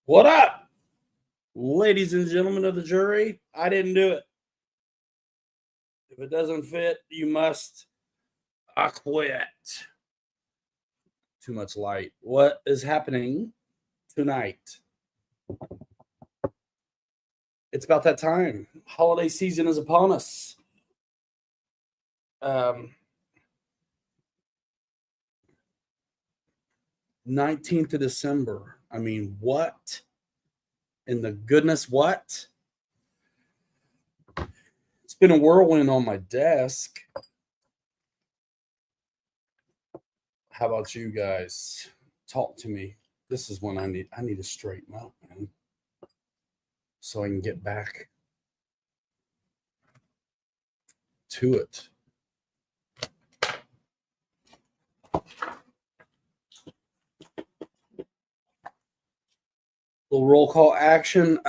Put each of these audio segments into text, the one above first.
What up, ladies and gentlemen of the jury? I didn't do it. If it doesn't fit, you must acquit. Too much light. What is happening tonight? It's about that time. Holiday season is upon us. 19th of December. I mean, what in the goodness, what? It's been a whirlwind on my desk. How about you guys? Talk to me. This is when I need to straighten up, man, so I can get back to it. Little roll call action.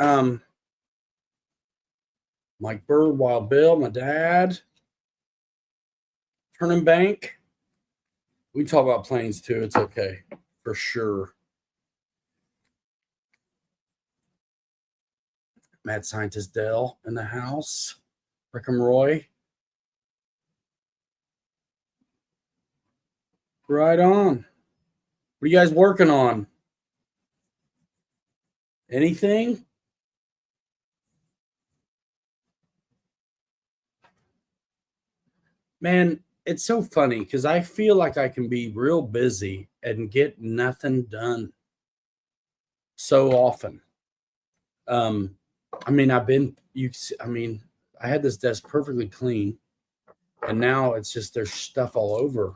Mike Bird, Wild Bill, my dad, Turning Bank. We can talk about planes too. It's okay, for sure. Mad Scientist Dell in the house. Rickham Roy. Right on. What are you guys working on? Anything? Man, it's so funny because I feel like I can be real busy and get nothing done so often. I mean, I had this desk perfectly clean, and now it's just there's stuff all over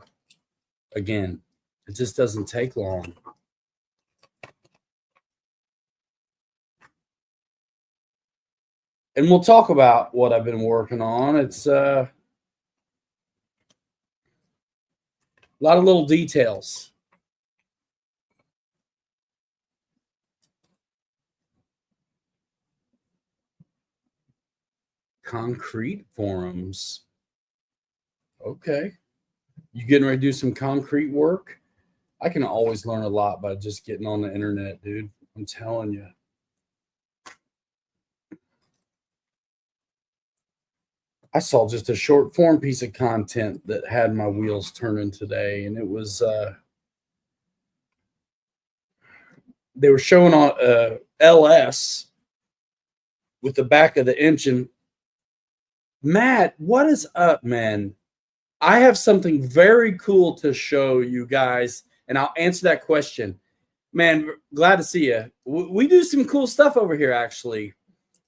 again. It just doesn't take long. And we'll talk about what I've been working on. It's a lot of little details. Concrete forums. Okay. You getting ready to do some concrete work? I can always learn a lot by just getting on the internet, dude. I'm telling you. I saw just a short form piece of content that had my wheels turning today, and it was they were showing on LS with the back of the engine. Matt, what is up, man? I have something very cool to show you guys, and I'll answer that question. Man, glad to see you. We do some cool stuff over here, actually.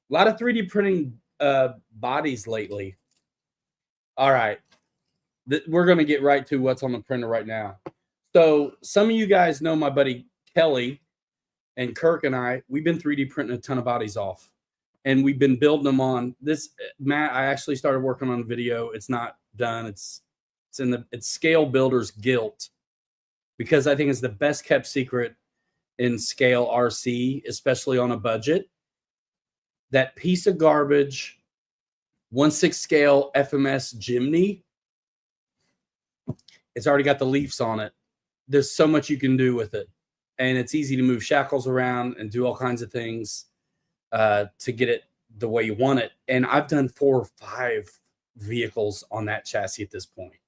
A lot of 3D printing bodies lately. All right. We're going to get right to what's on the printer right now. So some of you guys know my buddy Kelly and Kirk and we've been 3D printing a ton of bodies off. And we've been building them on this. Matt, I actually started working on a video. It's not done. It's Scale Builder's Guilt, because I think it's the best kept secret in scale RC, especially on a budget. That piece of garbage 1/6 scale FMS Jimny, it's already got the leaves on it. There's so much you can do with it, and it's easy to move shackles around and do all kinds of things to get it the way you want it. And I've done 4 or 5 vehicles on that chassis at this point.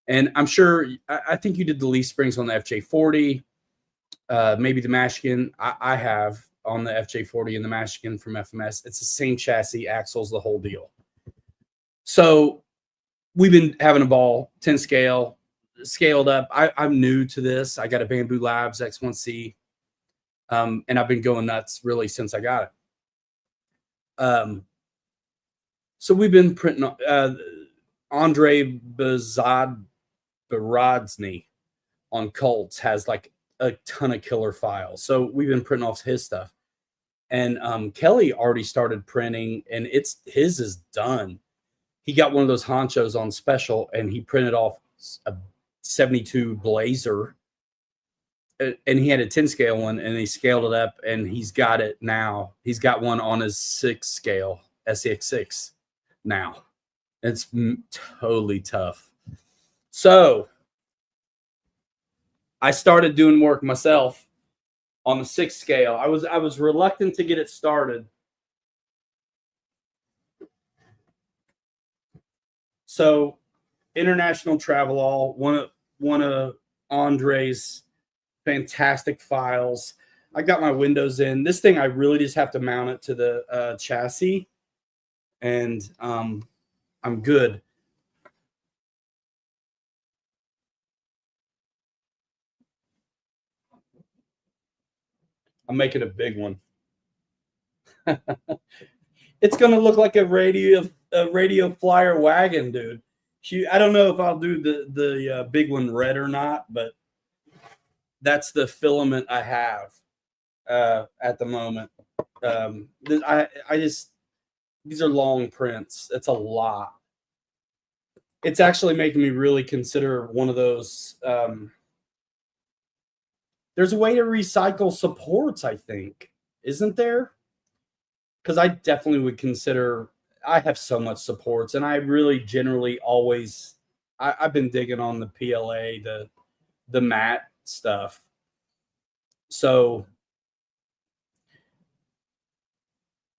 And I'm sure, I think you did the leaf springs on the FJ40, maybe the Mashkin. I have on the FJ40 and the Mashkin from FMS. It's the same chassis, axles, the whole deal. So we've been having a ball, 10 scale, scaled up. I'm new to this. I got a Bamboo Labs X1C, and I've been going nuts really since I got it. So we've been printing Andre Barodzny on Colts has like a ton of killer files. So we've been printing off his stuff. And Kelly already started printing, and his is done. He got one of those honchos on special, and he printed off a 72 Blazer. And he had a 10 scale one, and he scaled it up, and he's got it now. He's got one on his 6 scale F86 now. It's totally tough. So I started doing work myself, on the 6 scale. I was reluctant to get it started. So, International Travelall, one of Andre's fantastic files. I got my windows in. This thing, I really just have to mount it to the chassis, and I'm good. I'm making a big one. It's gonna look like a radio flyer wagon, dude. I don't know if I'll do the big one red or not, but that's the filament I have at the moment. I just, these are long prints. It's a lot. It's actually making me really consider one of those. There's a way to recycle supports, I think, isn't there? Because I definitely would consider. I have so much supports, and I really generally always. I've been digging on the PLA, the matte stuff. So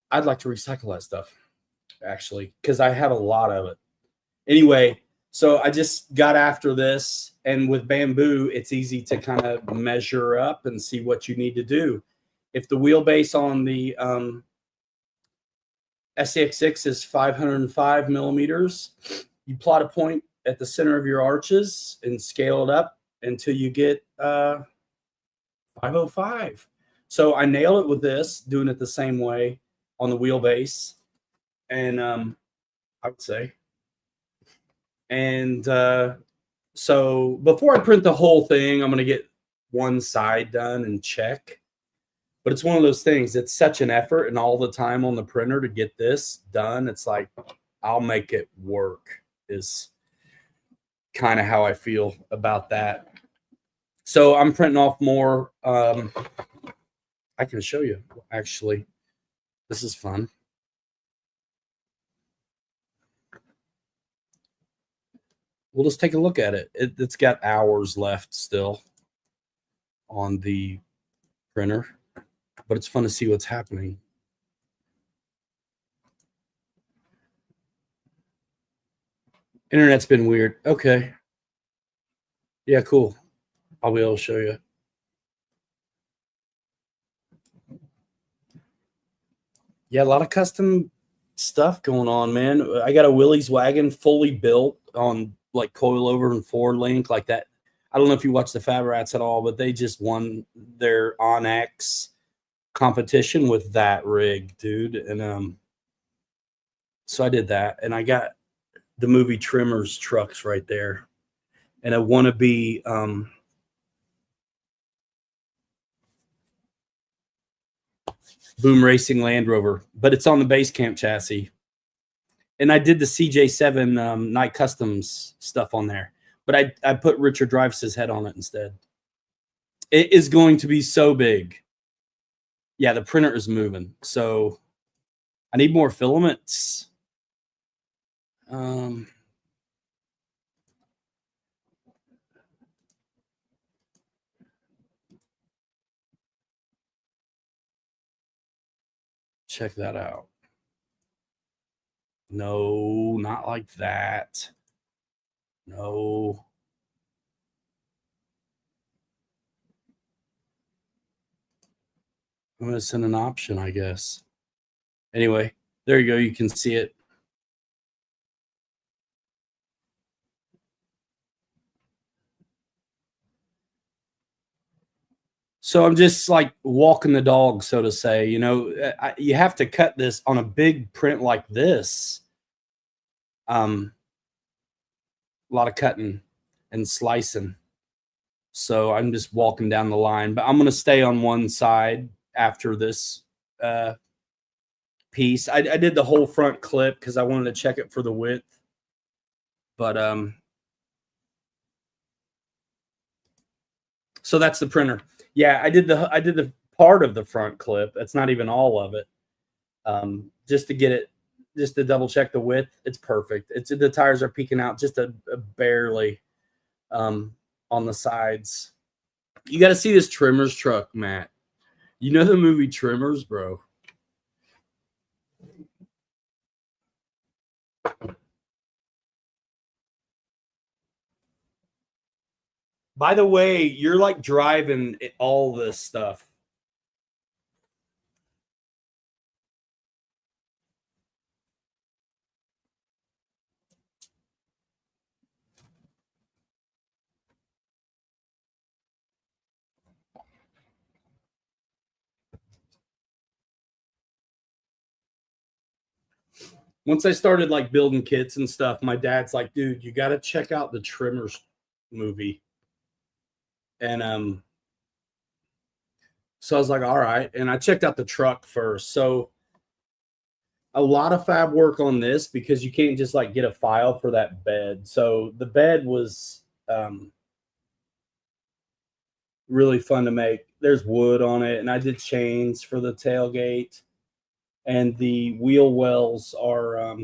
I'd like to recycle that stuff, actually, because I have a lot of it. Anyway, so I just got after this, and with bamboo, it's easy to kind of measure up and see what you need to do. If the wheelbase on the F86 is 505 millimeters, you plot a point at the center of your arches and scale it up until you get 505. So I nailed it with this, doing it the same way on the wheelbase, and I would say. And so before I print the whole thing, I'm going to get one side done and check. But it's one of those things. It's such an effort and all the time on the printer to get this done. It's like, I'll make it work is kind of how I feel about that. So I'm printing off more. I can show you, actually. This is fun. We'll just take a look at it. It's got hours left still on the printer, but it's fun to see what's happening. Internet's been weird. Okay. Yeah, cool. I'll be able to show you. Yeah, a lot of custom stuff going on, man. I got a Willys wagon fully built on like coilover and forward link like that. I don't know if you watch the Fab Rats at all, but they just won their Onyx competition with that rig, dude. And so I did that, and I got the movie Trimmers trucks right there, and a wannabe Boom Racing Land Rover, but it's on the base camp chassis. And I did the CJ7 Night Customs stuff on there, but I put Richard Dreyfuss's head on it instead. It is going to be so big. Yeah, the printer is moving, so I need more filaments. Check that out. No, not like that. No. I'm going to send an option, I guess. Anyway, there you go. You can see it. So I'm just like walking the dog, so to say. You know, you have to cut this on a big print like this. A lot of cutting and slicing. So I'm just walking down the line, but I'm going to stay on one side after this piece. I did the whole front clip because I wanted to check it for the width. But so that's the printer. Yeah, I did the part of the front clip. That's not even all of it. Just to get it, just to double check the width. It's perfect. The tires are peeking out just a barely on the sides. You got to see this trimmer's truck, Matt. You know the movie Tremors, bro? By the way, you're like driving all this stuff. Once I started like building kits and stuff, my dad's like, dude, you got to check out the Tremors movie. And so I was like, all right. And I checked out the truck first. So a lot of fab work on this because you can't just like get a file for that bed. So the bed was really fun to make. There's wood on it, and I did chains for the tailgate. And the wheel wells are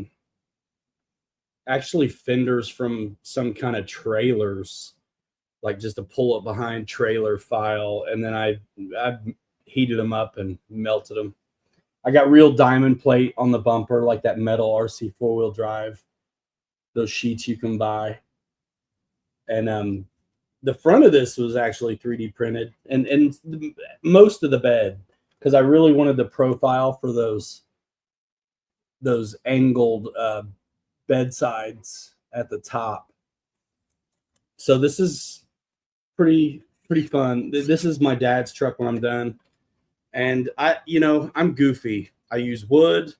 actually fenders from some kind of trailers, like just a pull up behind trailer file. And then I heated them up and melted them. I got real diamond plate on the bumper, like that metal RC 4-wheel drive, those sheets you can buy. And the front of this was actually 3D printed, and most of the bed, because I really wanted the profile for those angled bedsides at the top. So this is pretty fun. This is my dad's truck when I'm done. And I'm goofy. I use wood.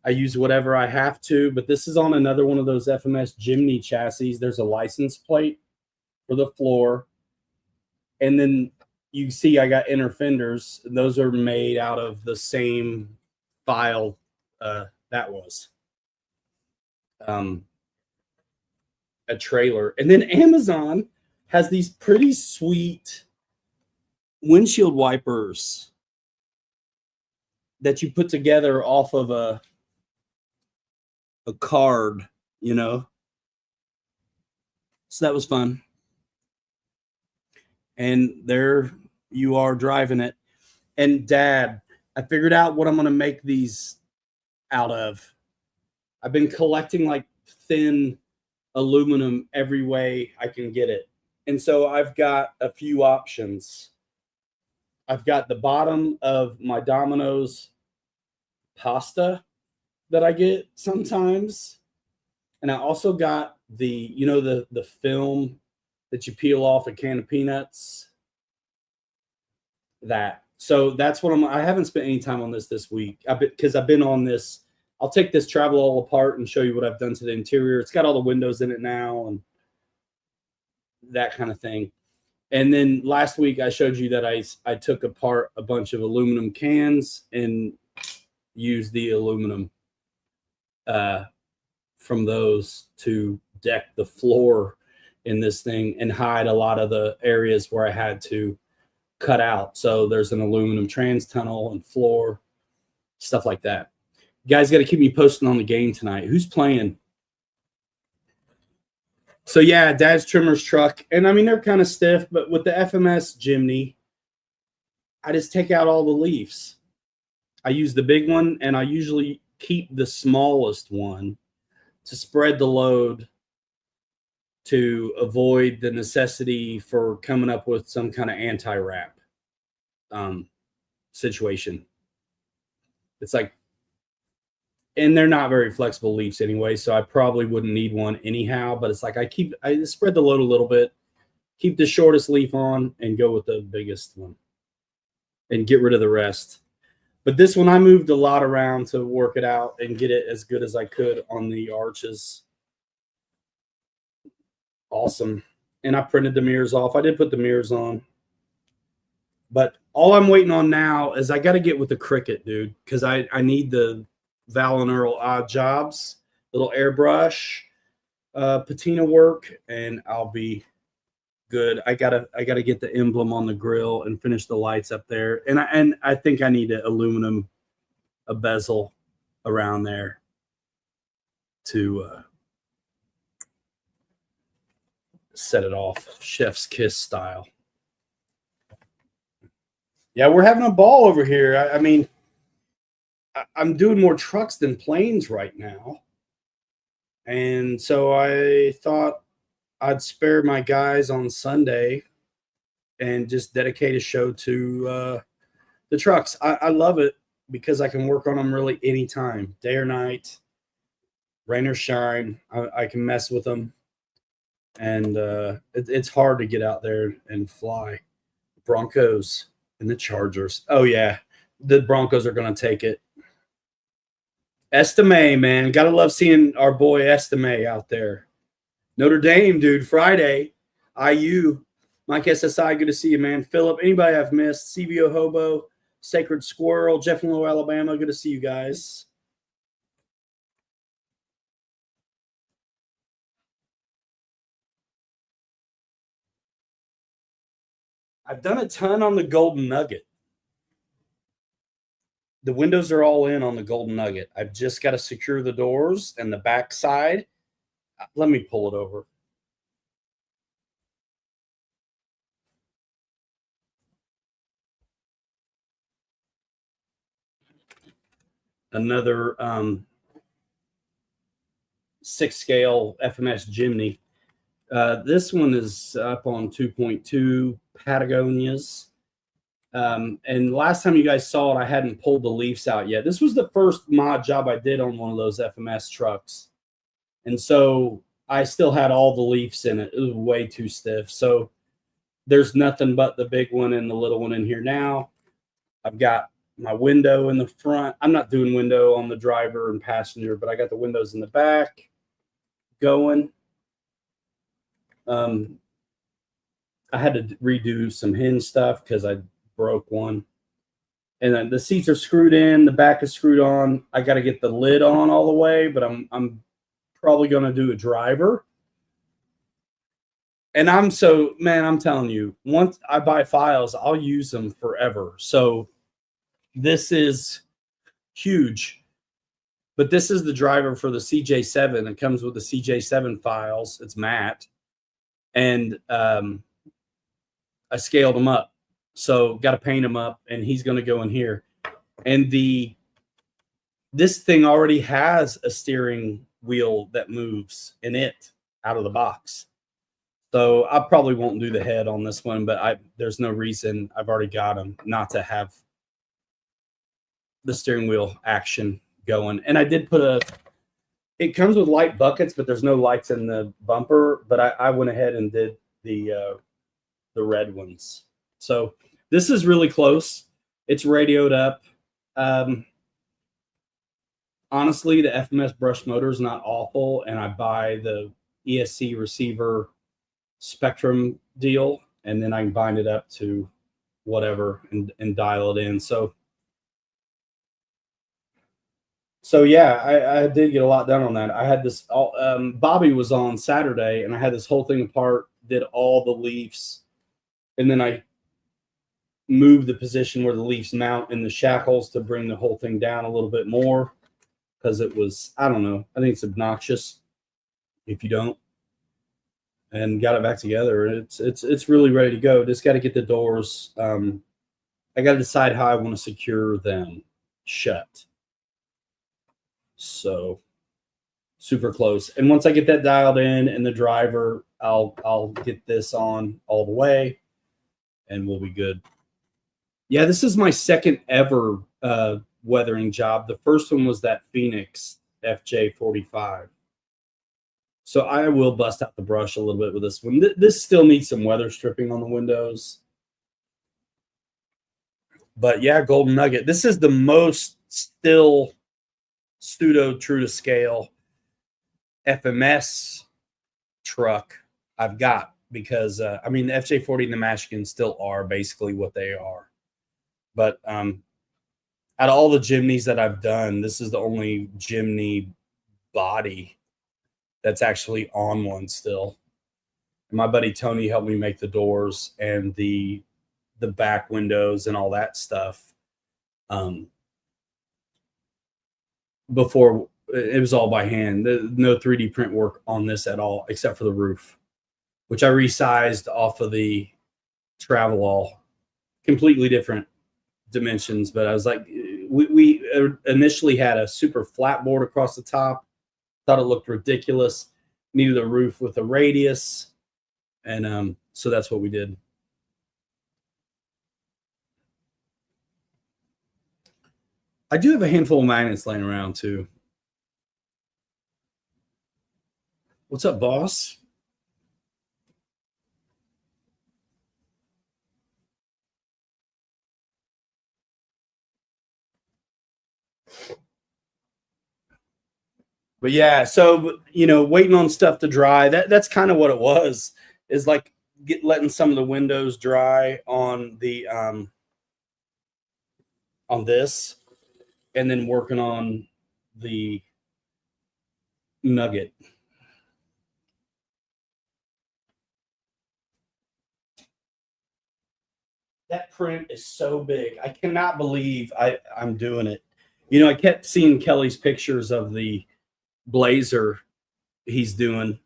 I use whatever I have to, but this is on another one of those FMS Jimny chassis. There's a license plate for the floor. And then you see I got inner fenders. Those are made out of the same file that was. A trailer. And then Amazon has these pretty sweet windshield wipers that you put together off of a card, So that was fun. And there you are driving it. And Dad, I figured out what I'm going to make these out of. I've been collecting like thin aluminum every way I can get it. And so I've got a few options. I've got the bottom of my Domino's pasta that I get sometimes. And I also got the film that you peel off a can of peanuts. That. So that's what I haven't spent any time on this week because I've been on this. I'll take this travel all apart and show you what I've done to the interior. It's got all the windows in it now and that kind of thing. And then last week I showed you that I took apart a bunch of aluminum cans and used the aluminum from those to deck the floor in this thing and hide a lot of the areas where I had to cut out. So there's an aluminum trans tunnel and floor, stuff like that. You guys got to keep me posted on the game tonight. Who's playing? So yeah, Dad's Trimmer's truck. And I mean, they're kind of stiff, but with the FMS Jimny, I just take out all the leaves. I use the big one, and I usually keep the smallest one to spread the load to avoid the necessity for coming up with some kind of anti-wrap situation. It's like, and they're not very flexible leaves anyway, so I probably wouldn't need one anyhow, but it's like I spread the load a little bit, keep the shortest leaf on, and go with the biggest one and get rid of the rest. But this one, I moved a lot around to work it out and get it as good as I could on the arches. Awesome. And I printed the mirrors off. I did put the mirrors on. But all I'm waiting on now is I got to get with the Cricut, dude, because I need the Val and Earl Odd Jobs, little airbrush, patina work, and I'll be good. I gotta get the emblem on the grill and finish the lights up there. And I think I need a bezel around there to set it off chef's kiss style. Yeah, we're having a ball over here. I mean, I'm doing more trucks than planes right now. And so I thought I'd spare my guys on Sunday and just dedicate a show to the trucks. I love it because I can work on them really anytime, day or night, rain or shine. I can mess with them. And it's hard to get out there and fly. Broncos and the Chargers. Oh, yeah. The Broncos are going to take it. Estime, man. Gotta love seeing our boy Estime out there. Notre Dame, dude. Friday. IU. Mike SSI, good to see you, man. Philip, anybody I've missed? CVO Hobo, Sacred Squirrel, Jefferson, Alabama. Good to see you guys. I've done a ton on the Golden Nugget. The windows are all in on the Golden Nugget. I've just got to secure the doors and the back side. Let me pull it over. Another 6-scale FMS Jimny. This one is up on 2.2 Patagonias. And last time you guys saw it, I hadn't pulled the leafs out yet. This was the first mod job I did on one of those FMS trucks. And so I still had all the leafs in it. It was way too stiff. So there's nothing but the big one and the little one in here now. I've got my window in the front. I'm not doing window on the driver and passenger, but I got the windows in the back going. I had to redo some hinge stuff because I broke one. And then the seats are screwed in, the back is screwed on. I got to get the lid on all the way, but I'm probably going to do a driver. And I'm telling you, once I buy files, I'll use them forever. So this is huge. But this is the driver for the CJ7. It comes with the CJ7 files. It's matte. And I scaled them up. So got to paint him up, and he's going to go in here. And this thing already has a steering wheel that moves in it out of the box. So I probably won't do the head on this one, but there's no reason. I've already got them not to have the steering wheel action going. And I did put it comes with light buckets, but there's no lights in the bumper. But I went ahead and did the red ones. So this is really close. It's radioed up. Honestly, the FMS brush motor is not awful, and I buy the ESC receiver Spectrum deal, and then I can bind it up to whatever and dial it in. So yeah, I did get a lot done on that. I had this Bobby was on Saturday, and I had this whole thing apart, did all the leafs, and then I moved the position where the leafs mount in the shackles to bring the whole thing down a little bit more, because it was, I don't know, I think it's obnoxious if you don't. And got it back together. It's really ready to go. Just got to get the doors. I got to decide how I want to secure them shut. So super close. And once I get that dialed in and the driver, I'll get this on all the way, and we'll be good. Yeah, this is my second ever weathering job. The first one was that Phoenix FJ45. So I will bust out the brush a little bit with this one. This still needs some weather stripping on the windows. But yeah, Golden Nugget. This is the most still pseudo true to scale FMS truck I've got, because I mean the FJ40 and the Mashkin still are basically what they are. But out of all the Jimneys that I've done, this is the only Jimny body that's actually on one still. And my buddy Tony helped me make the doors and the back windows and all that stuff. Before, it was all by hand. No 3D print work on this at all, except for the roof, which I resized off of the Travelall. Completely different dimensions, but I was like, we initially had a super flat board across the top. Thought it looked ridiculous. Needed a roof with a radius, and so that's what we did. I do have a handful of magnets laying around too. What's up, boss? But yeah, so waiting on stuff to dry. That's kind of what it was. Is like letting some of the windows dry on the on this, and then working on the nugget. That print is so big. I cannot believe I'm doing it. I kept seeing Kelly's pictures of the blazer he's doing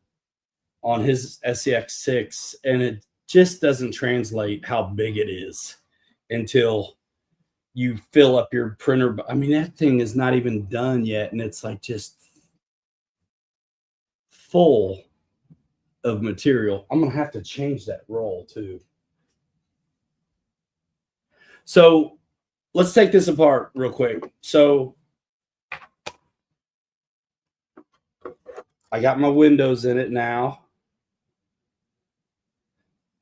on his SEX6, and it just doesn't translate how big it is until you fill up your printer. I mean, that thing is not even done yet, and it's like just full of material. I'm gonna have to change that roll too. So let's take this apart real quick. So I got my windows in it now.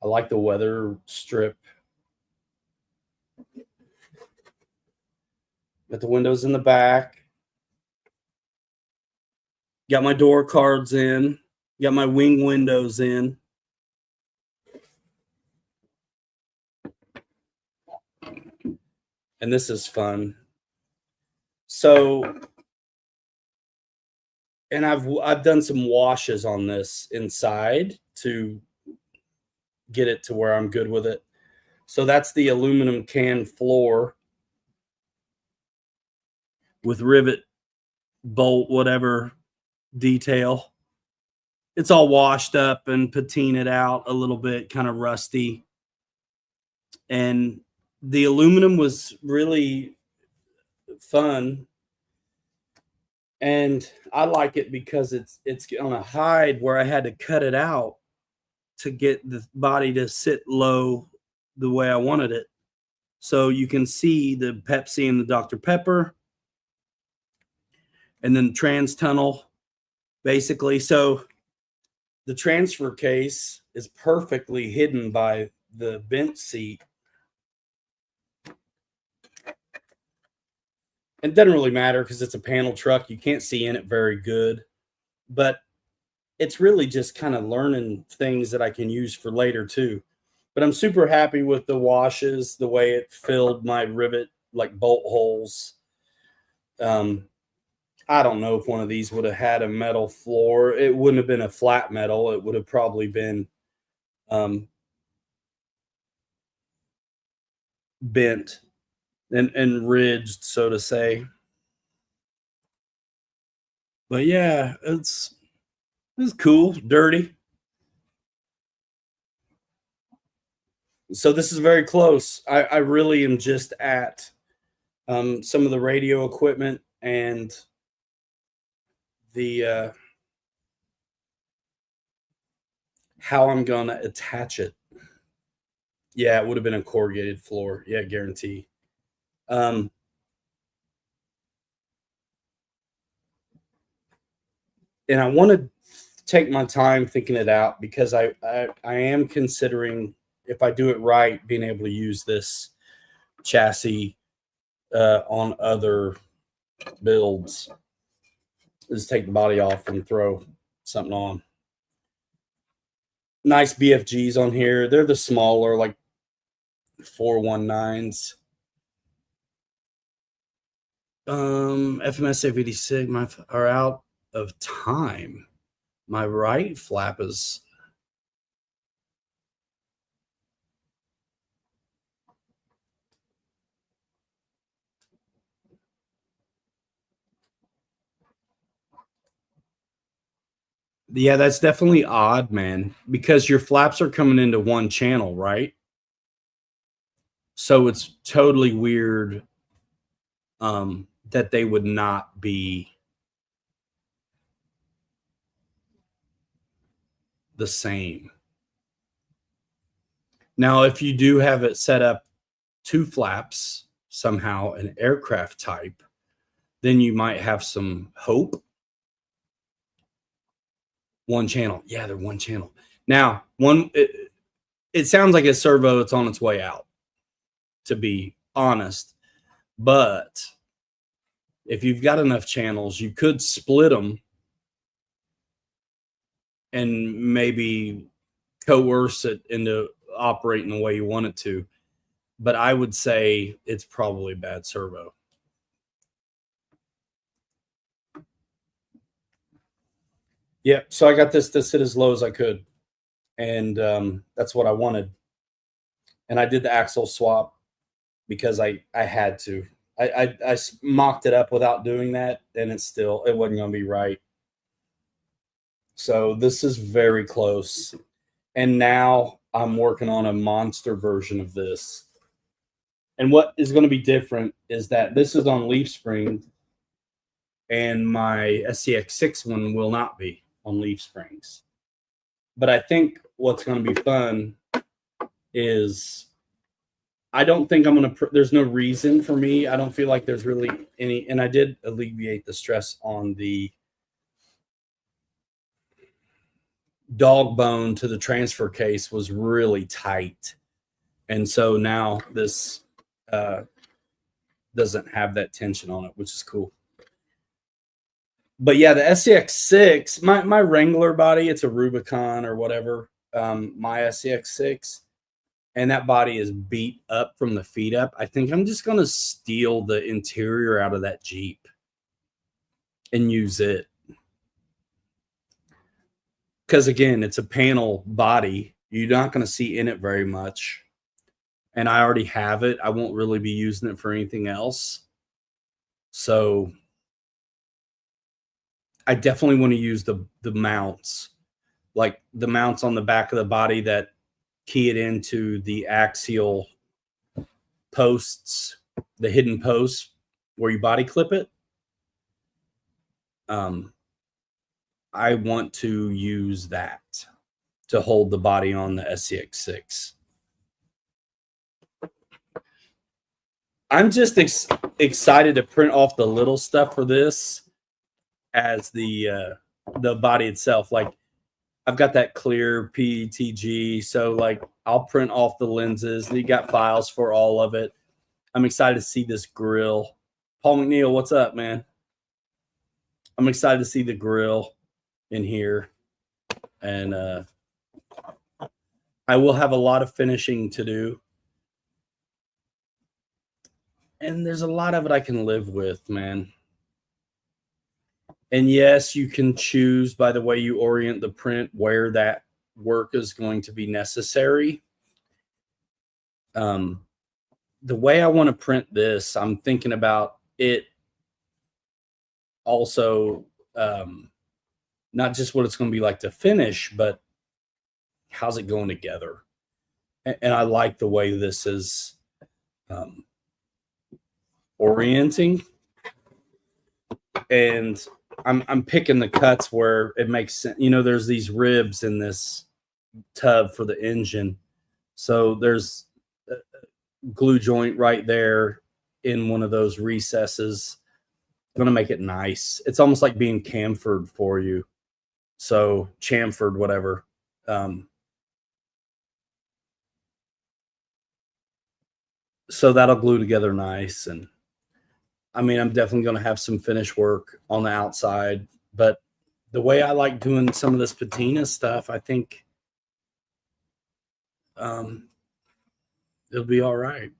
I like the weather strip. Got the windows in the back. Got my door cards in. Got my wing windows in. And this is fun. So, and I've done some washes on this inside to get it to where I'm good with it. So that's the aluminum can floor with rivet, bolt, whatever detail. It's all washed up and patinaed out a little bit, kind of rusty. And the aluminum was really fun. And I like it because it's on a hide where I had to cut it out to get the body to sit low the way I wanted it. So you can see the Pepsi and the Dr. Pepper, and then the trans tunnel, basically. So the transfer case is perfectly hidden by the bench seat. It doesn't really matter because it's a panel truck. You can't see in it very good, but it's really just kind of learning things that I can use for later too. But I'm super happy with the washes, the way it filled my rivet, like bolt holes. I don't know if one of these would have had a metal floor. It wouldn't have been a flat metal. It would have probably been bent and ridged, so to say. But yeah, it's cool, dirty. So this is very close. I really am just at some of the radio equipment and the how I'm gonna attach it. Yeah, it would have been a corrugated floor. Yeah, guarantee. And I want to take my time thinking it out because I am considering, if I do it right, being able to use this chassis on other builds. Just take the body off and throw something on. Nice BFGs on here. They're the smaller, like 419s. FMS F86 are out of time. My right flap is yeah, that's definitely odd, man, because your flaps are coming into one channel, right? So it's totally weird that they would not be the same. Now, if you do have it set up 2 flaps, somehow an aircraft type, then you might have some hope. 1 channel. Yeah, they're 1 channel. Now, it sounds like a servo, it's on its way out, to be honest. But if you've got enough channels, you could split them and maybe coerce it into operating the way you want it to. But I would say it's probably a bad servo. Yep. So I got this to sit as low as I could. And that's what I wanted. And I did the axle swap because I had to. I mocked it up without doing that, and it wasn't going to be right. So this is very close. And now I'm working on a monster version of this. And what is going to be different is that this is on leaf spring, and my SCX6 one will not be on leaf springs. But I think what's going to be fun is I don't think I'm going to, there's no reason for me. I don't feel like there's really any, and I did alleviate the stress on the dog bone to the transfer case was really tight. And so now this doesn't have that tension on it, which is cool. But yeah, the SCX6, my Wrangler body, it's a Rubicon or whatever, my SCX6, and that body is beat up from the feet up. I think I'm just going to steal the interior out of that Jeep and use it. Because again, it's a panel body. You're not going to see in it very much. And I already have it. I won't really be using it for anything else. So I definitely want to use the mounts, like the mounts on the back of the body that key it into the axial posts, the hidden posts where you body clip it. I want to use that to hold the body on the SCX6. I'm just excited to print off the little stuff for this as the body itself. Like I've got that clear PETG, so like I'll print off the lenses. You got files for all of it. I'm excited to see this grill. Paul McNeil, what's up, man? I'm excited to see the grill in here, and I will have a lot of finishing to do, and there's a lot of it I can live with, man. And yes, you can choose by the way you orient the print where that work is going to be necessary. The way I want to print this, I'm thinking about it also, not just what it's going to be like to finish, but how's it going together. And I like the way this is orienting. And I'm picking the cuts where it makes sense. You know, there's these ribs in this tub for the engine. So there's a glue joint right there in one of those recesses. Going to make it nice. It's almost like being chamfered for you. So chamfered, whatever. So that'll glue together nice. And I mean, I'm definitely going to have some finish work on the outside, but the way I like doing some of this patina stuff, I think it'll be all right.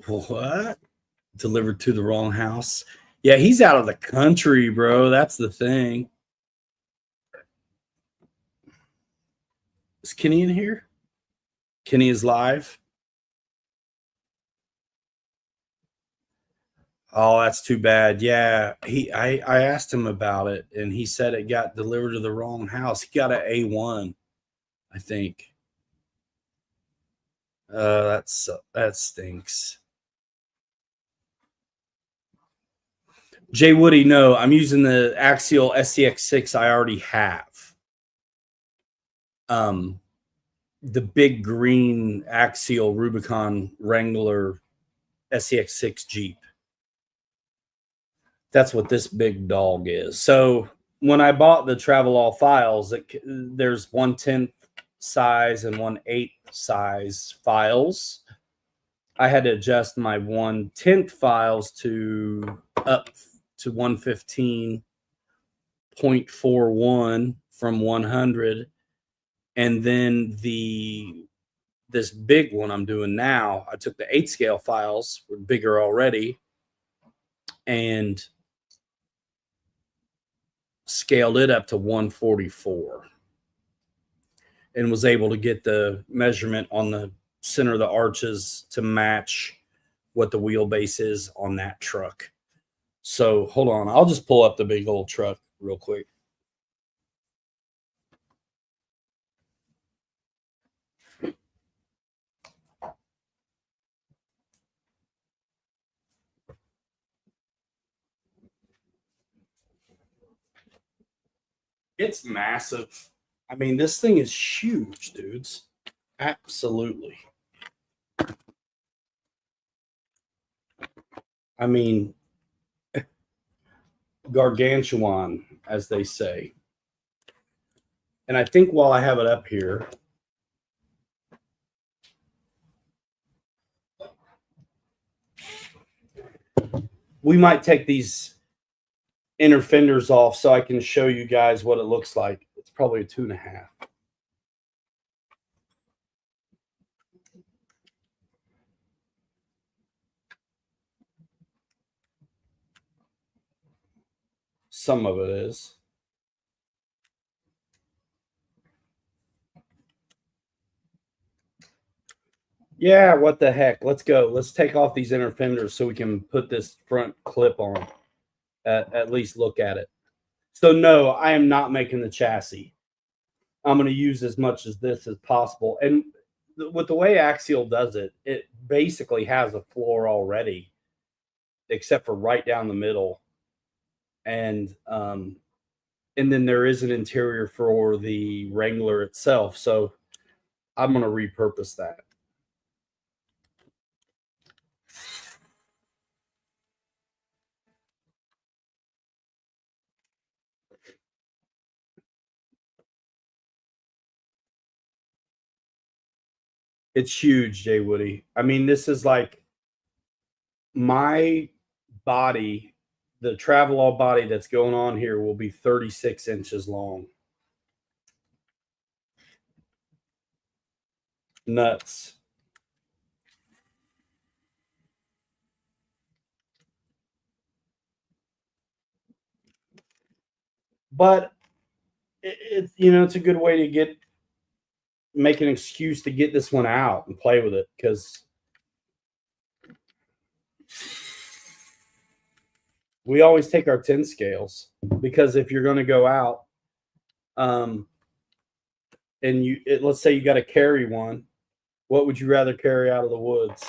What? Delivered to the wrong house? Yeah, he's out of the country, bro. That's the thing. Is Kenny in here? Kenny is live. Oh, that's too bad. Yeah, I asked him about it, and he said it got delivered to the wrong house. He got an A1. I think. That stinks. Jay Woody, no, I'm using the Axial SCX6 I already have. The big green Axial Rubicon Wrangler SCX6 Jeep. That's what this big dog is. So when I bought the Travelall files, there's 1/10 size and 1/8 size files. I had to adjust my 1/10 files to up to 115.41 from 100, and then this big one I'm doing now, I took the 8 scale files, were bigger already, and scaled it up to 144, and was able to get the measurement on the center of the arches to match what the wheelbase is on that truck. So hold on, I'll just pull up the big old truck real quick. It's massive. I mean, this thing is huge, dudes. Absolutely. I mean, gargantuan, as they say. And I think while I have it up here, we might take these inner fenders off so I can show you guys what it looks like. It's probably a 2.5. Some of it is. Yeah, what the heck? Let's go. Let's take off these inner fenders so we can put this front clip on. At least look at it. So no, I am not making the chassis. I'm going to use as much of this as possible. And with the way Axial does it, it basically has a floor already, except for right down the middle. And then there is an interior for the Wrangler itself. So I'm going to repurpose that. It's huge, Jay Woody. I mean, this is like my body, the Travelall body that's going on here will be 36 inches long. Nuts. But it's it's a good way to make an excuse to get this one out and play with it, because we always take our 10 scales, because if you're going to go out and let's say you got to carry one, what would you rather carry out of the woods?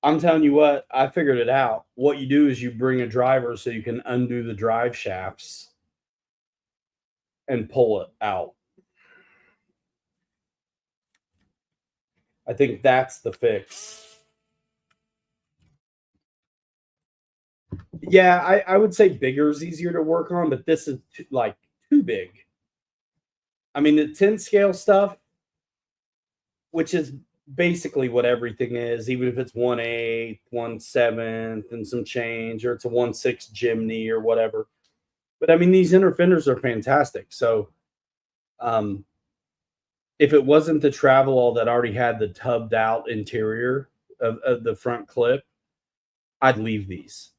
I'm telling you what, I figured it out. What you do is you bring a driver so you can undo the drive shafts and pull it out. I think that's the fix. Yeah, I would say bigger is easier to work on, but this is like too big. I mean, the 10 scale stuff, which is basically what everything is, even if it's 1/8, 1/7, and some change, or it's a 1/6 Jimny or whatever. But I mean, these inner fenders are fantastic. So if it wasn't the Travelall that already had the tubbed out interior of the front clip, I'd leave these.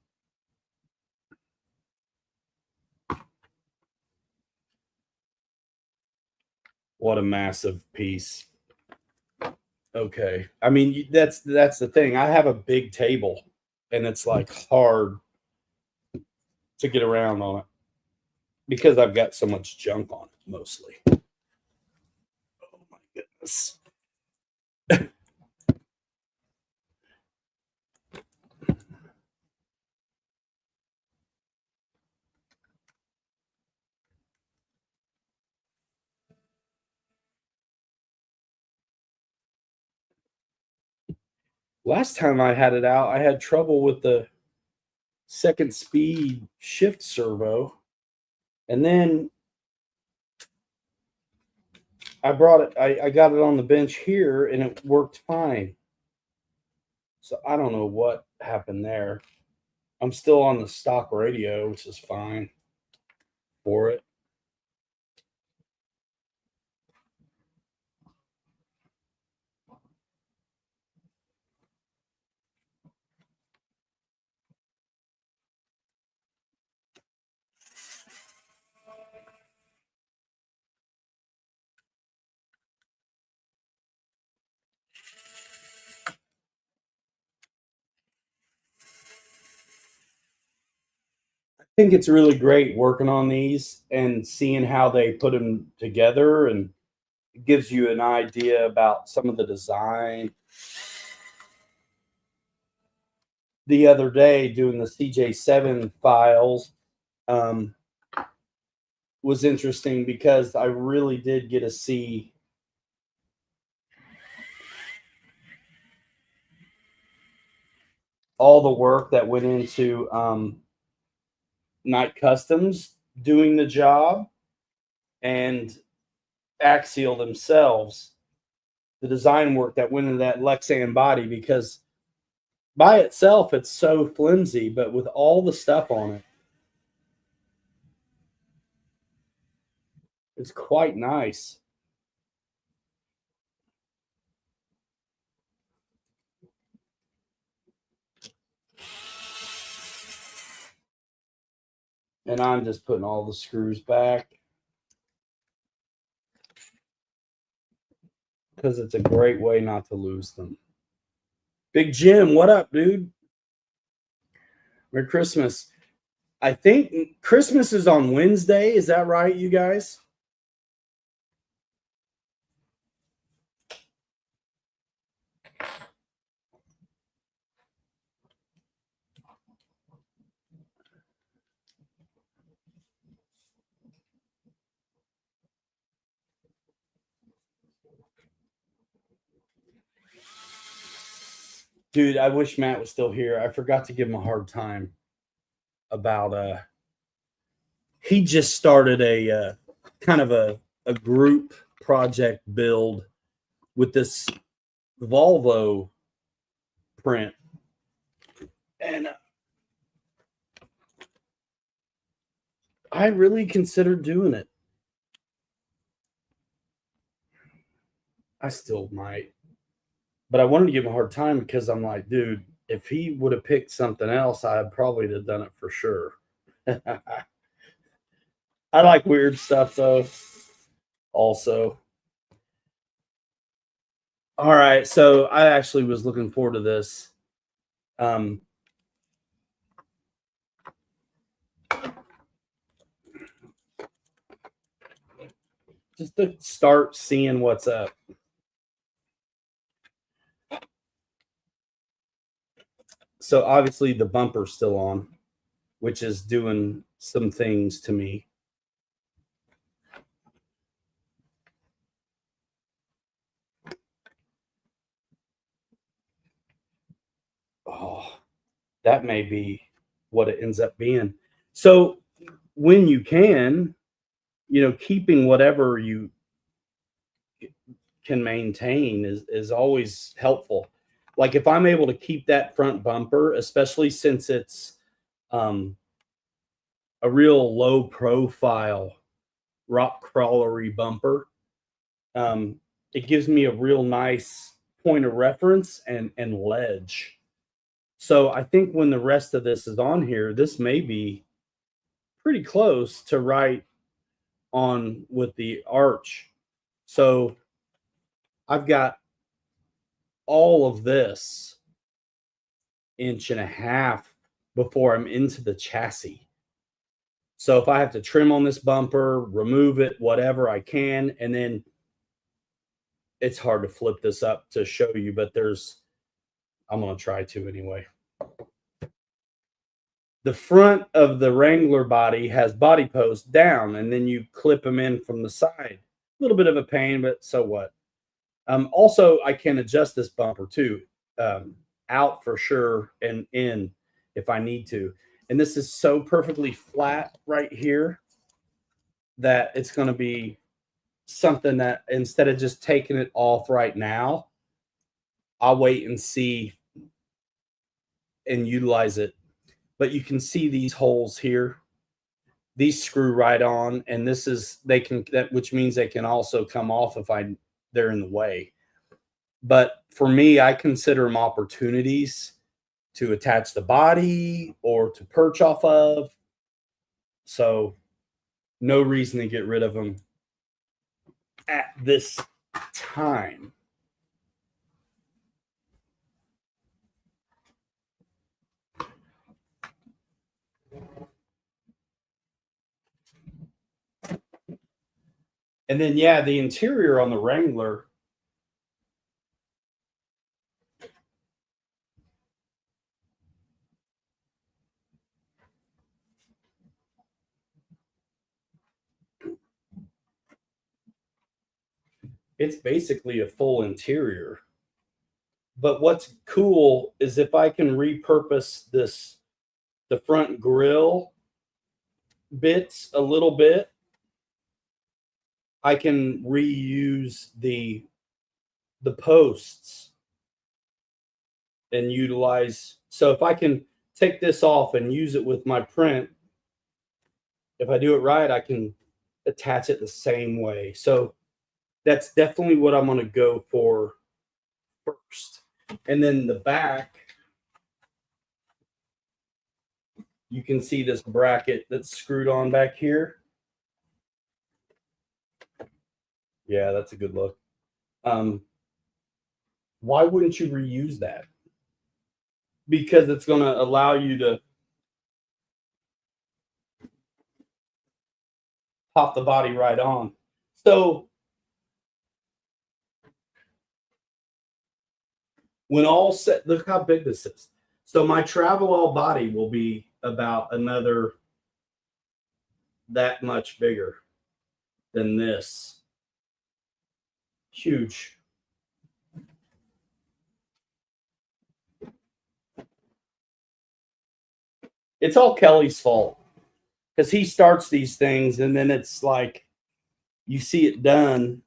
What a massive piece. Okay. I mean, that's the thing. I have a big table, and it's like hard to get around on it. because I've got so much junk on it mostly. Oh my goodness. Last time I had it out, I had trouble with the second speed shift servo. And then I brought it, I got it on the bench here and it worked fine. So I don't know what happened there. I'm still on the stock radio, which is fine for it. I think it's really great working on these and seeing how they put them together, and it gives you an idea about some of the design. The other day, doing the CJ7 files um, was interesting because I really did get to see all the work that went into Night Customs doing the job and Axial themselves, the design work that went into that Lexan body, because by itself it's so flimsy, but with all the stuff on it, it's quite nice. And I'm just putting all the screws back because it's a great way not to lose them. Big Jim, what up, dude? Merry Christmas. I think Christmas is on Wednesday. Is that right, you guys? Dude, I wish Matt was still here. I forgot to give him a hard time about he just started a kind of a group project build with this Volvo print. And I really considered doing it. I still might. But I wanted to give him a hard time because I'm like, dude, if he would have picked something else, I'd probably have done it for sure. I like weird stuff though. Also. All right. So I actually was looking forward to this. Just to start seeing what's up. So obviously the bumper's still on, which is doing some things to me. Oh, that may be what it ends up being. So when you can, keeping whatever you can maintain is always helpful. Like if I'm able to keep that front bumper, especially since it's a real low profile rock crawlery bumper, it gives me a real nice point of reference and ledge. So I think when the rest of this is on here, this may be pretty close to right on with the arch. So I've got all of this 1.5 inches before I'm into the chassis. So if I have to trim on this bumper, remove it, whatever I can, and then it's hard to flip this up to show you, but I'm going to try to anyway. The front of the Wrangler body has body posts down, and then you clip them in from the side. A little bit of a pain, but so what? Also, I can adjust this bumper too, out for sure and in if I need to. And this is so perfectly flat right here that it's going to be something that instead of just taking it off right now, I'll wait and see and utilize it. But you can see these holes here. These screw right on, and this is which means they can also come off if they're in the way. But for me, I consider them opportunities to attach the body or to perch off of. So no reason to get rid of them at this time. And then, yeah, the interior on the Wrangler, it's basically a full interior. But what's cool is if I can repurpose the front grille bits a little bit, I can reuse the posts and utilize. So if I can take this off and use it with my print, if I do it right, I can attach it the same way. So that's definitely what I'm going to go for first. And then the back, you can see this bracket that's screwed on back here. Yeah, that's a good look. Why wouldn't you reuse that? Because it's going to allow you to pop the body right on. So when all set, look how big this is. So my travel all body will be about another that much bigger than this. Huge. It's all Kelly's fault because he starts these things and then it's like you see it done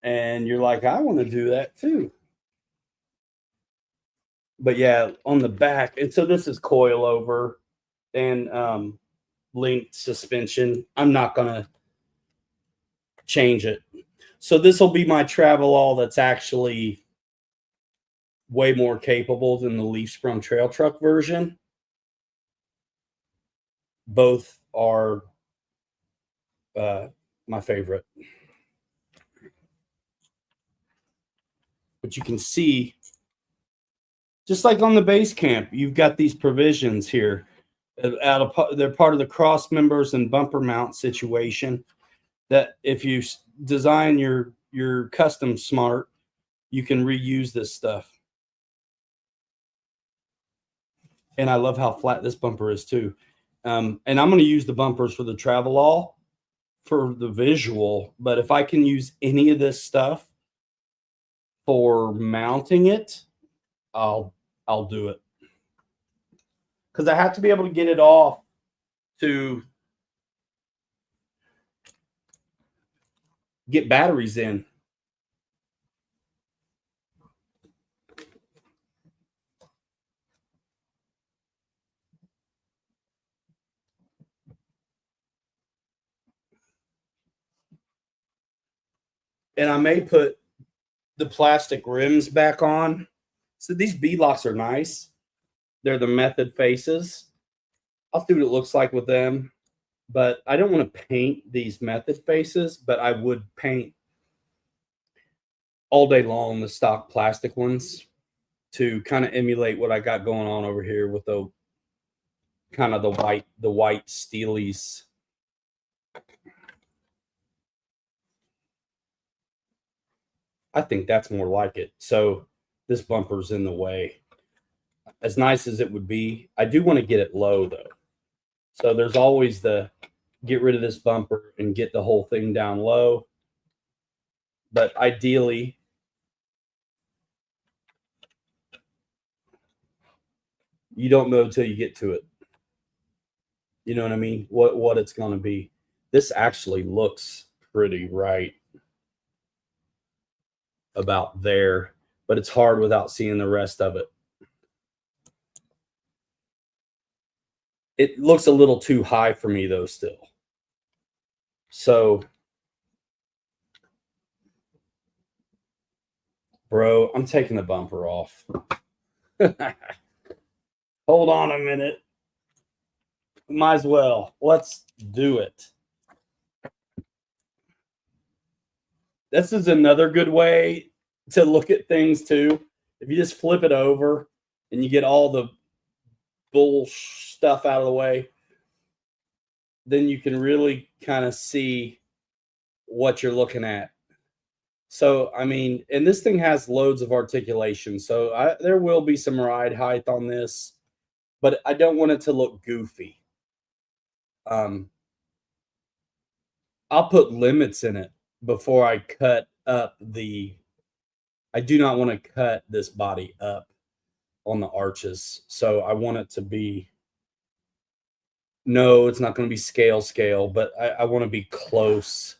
and you're like, I want to do that too. But yeah, on the back, and so this is coilover and linked suspension. I'm not gonna change it. So this will be my travel all that's actually way more capable than the Leaf Sprung Trail Truck version. Both are my favorite. But you can see, just like on the base camp, you've got these provisions here. They're part of the cross members and bumper mount situation that if you design your custom smart, you can reuse this stuff. And I love how flat this bumper is too. And I'm going to use the bumpers for the travel all for the visual, but if I can use any of this stuff for mounting it, I'll do it. Because I have to be able to get it off to get batteries in. And I may put the plastic rims back on. So these beadlocks are nice. They're the method faces. I'll see what it looks like with them. But I don't want to paint these method faces, but I would paint all day long the stock plastic ones to kind of emulate what I got going on over here with the kind of the white steelies. I think that's more like it. So this bumper's in the way. As nice as it would be, I do want to get it low though. So there's always the get rid of this bumper and get the whole thing down low. But ideally, you don't know until you get to it. You know what I mean? What it's going to be. This actually looks pretty right about there, but it's hard without seeing the rest of it. It looks a little too high for me though still. So, bro, I'm taking the bumper off. Hold on a minute. Might as well. Let's do it. This is another good way to look at things too. If you just flip it over and you get all the bull stuff out of the way, then you can really kind of see what you're looking at. So, I mean, and this thing has loads of articulation. So there will be some ride height on this, but I don't want it to look goofy. I'll put limits in it before I cut up I do not want to cut this body up on the arches. So I want it to be, no, it's not going to be scale, but I want to be close.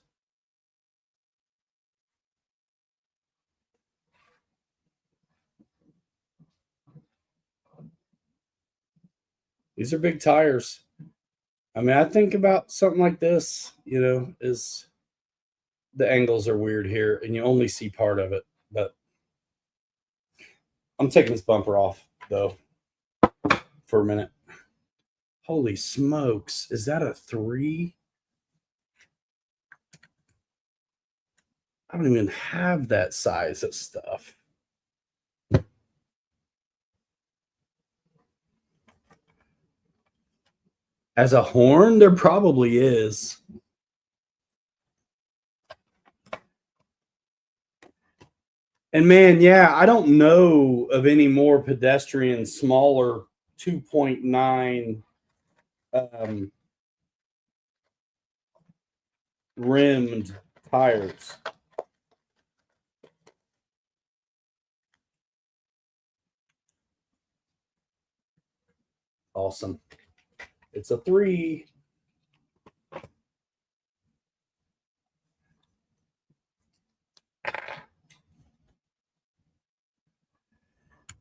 These are big tires. I mean, I think about something like this, is the angles are weird here and you only see part of it, but I'm taking this bumper off though for a minute. Holy smokes. Is that a 3? I don't even have that size of stuff. As a horn, there probably is. And man, yeah, I don't know of any more pedestrian, smaller 2.9 rimmed tires. Awesome. It's a 3.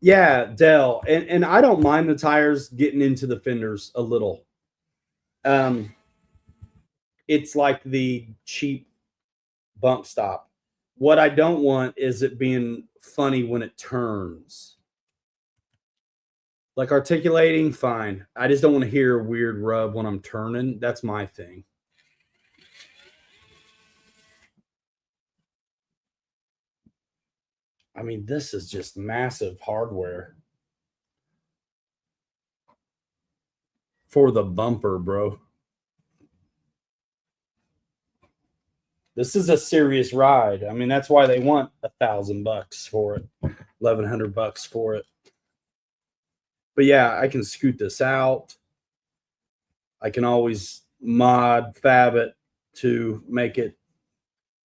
Yeah, Dell. And I don't mind the tires getting into the fenders a little. It's like the cheap bump stop. What I don't want is it being funny when it turns. Like articulating, fine. I just don't want to hear a weird rub when I'm turning. That's my thing. I mean, this is just massive hardware for the bumper, bro. This is a serious ride. I mean, that's why they want $1,000 for it, $1,100 for it. But yeah, I can scoot this out. I can always fab it to make it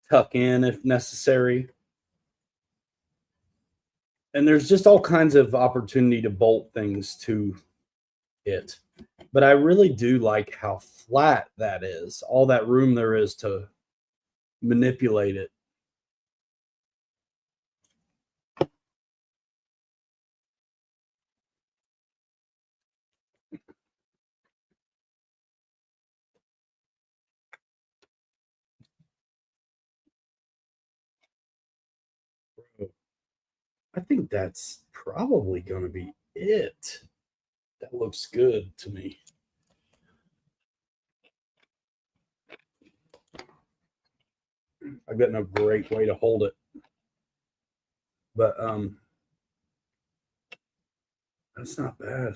tuck in if necessary. And there's just all kinds of opportunity to bolt things to it. But I really do like how flat that is. All that room there is to manipulate it. I think that's probably going to be it. That looks good to me. I've got no great way to hold it. But that's not bad.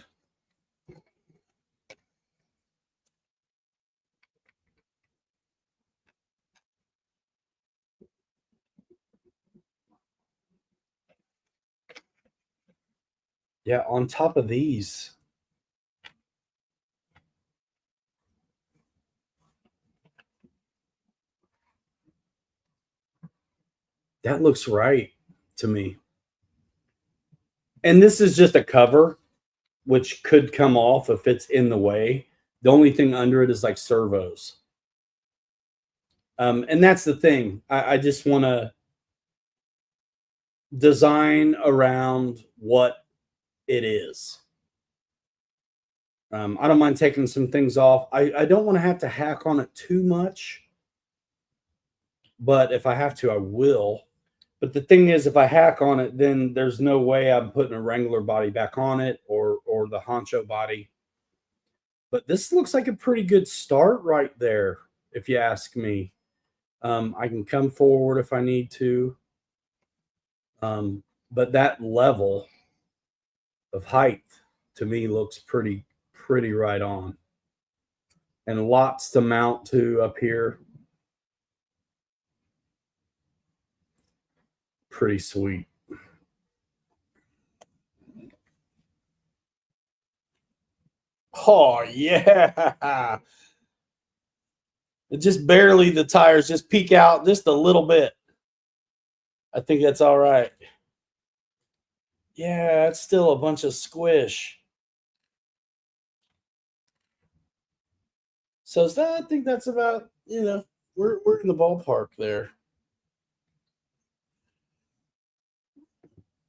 Yeah, on top of these. That looks right to me. And this is just a cover, which could come off if it's in the way. The only thing under it is like servos. And that's the thing. I just want to design around what it is. I don't mind taking some things off. I don't want to have to hack on it too much, but if I have to, I will. But the thing is, if I hack on it, then there's no way I'm putting a Wrangler body back on it or the Honcho body. But this looks like a pretty good start right there, if you ask me. I can come forward if I need to. But that level of height to me looks pretty right on. And lots to mount to up here. Pretty sweet. Oh yeah. Just barely the tires just peek out just a little bit. I think that's all right. Yeah, it's still a bunch of squish. So I think that's about, we're in the ballpark there.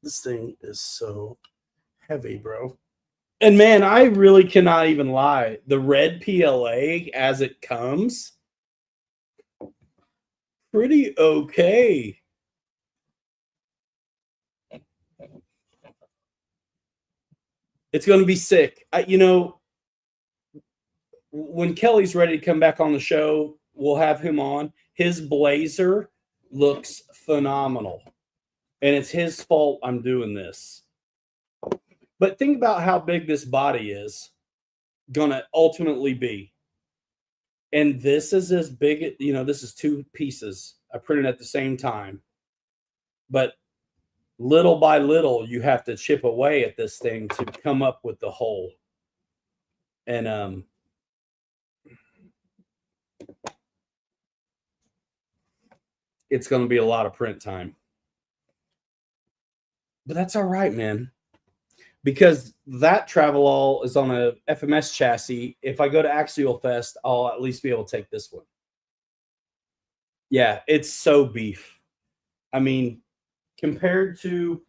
This thing is so heavy, bro. And man, I really cannot even lie. The red PLA as it comes, pretty okay. It's going to be sick. When Kelly's ready to come back on the show, we'll have him on. His Blazer looks phenomenal. And it's his fault I'm doing this. But think about how big this body is going to ultimately be. And this is as big, this is two pieces. I printed at the same time. But little by little, you have to chip away at this thing to come up with the whole. And it's going to be a lot of print time. But that's all right, man. Because that Travelall is on a FMS chassis. If I go to Axial Fest, I'll at least be able to take this one. Yeah, it's so beef. I mean, compared to,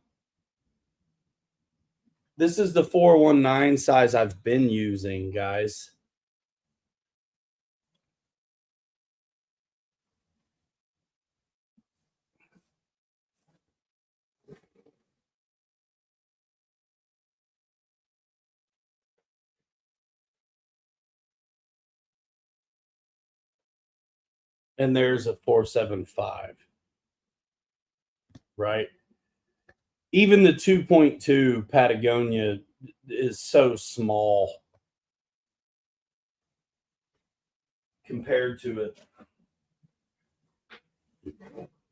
this is the 419 size I've been using, guys. And there's a 475, right? Even the 2.2 Patagonia is so small compared to it.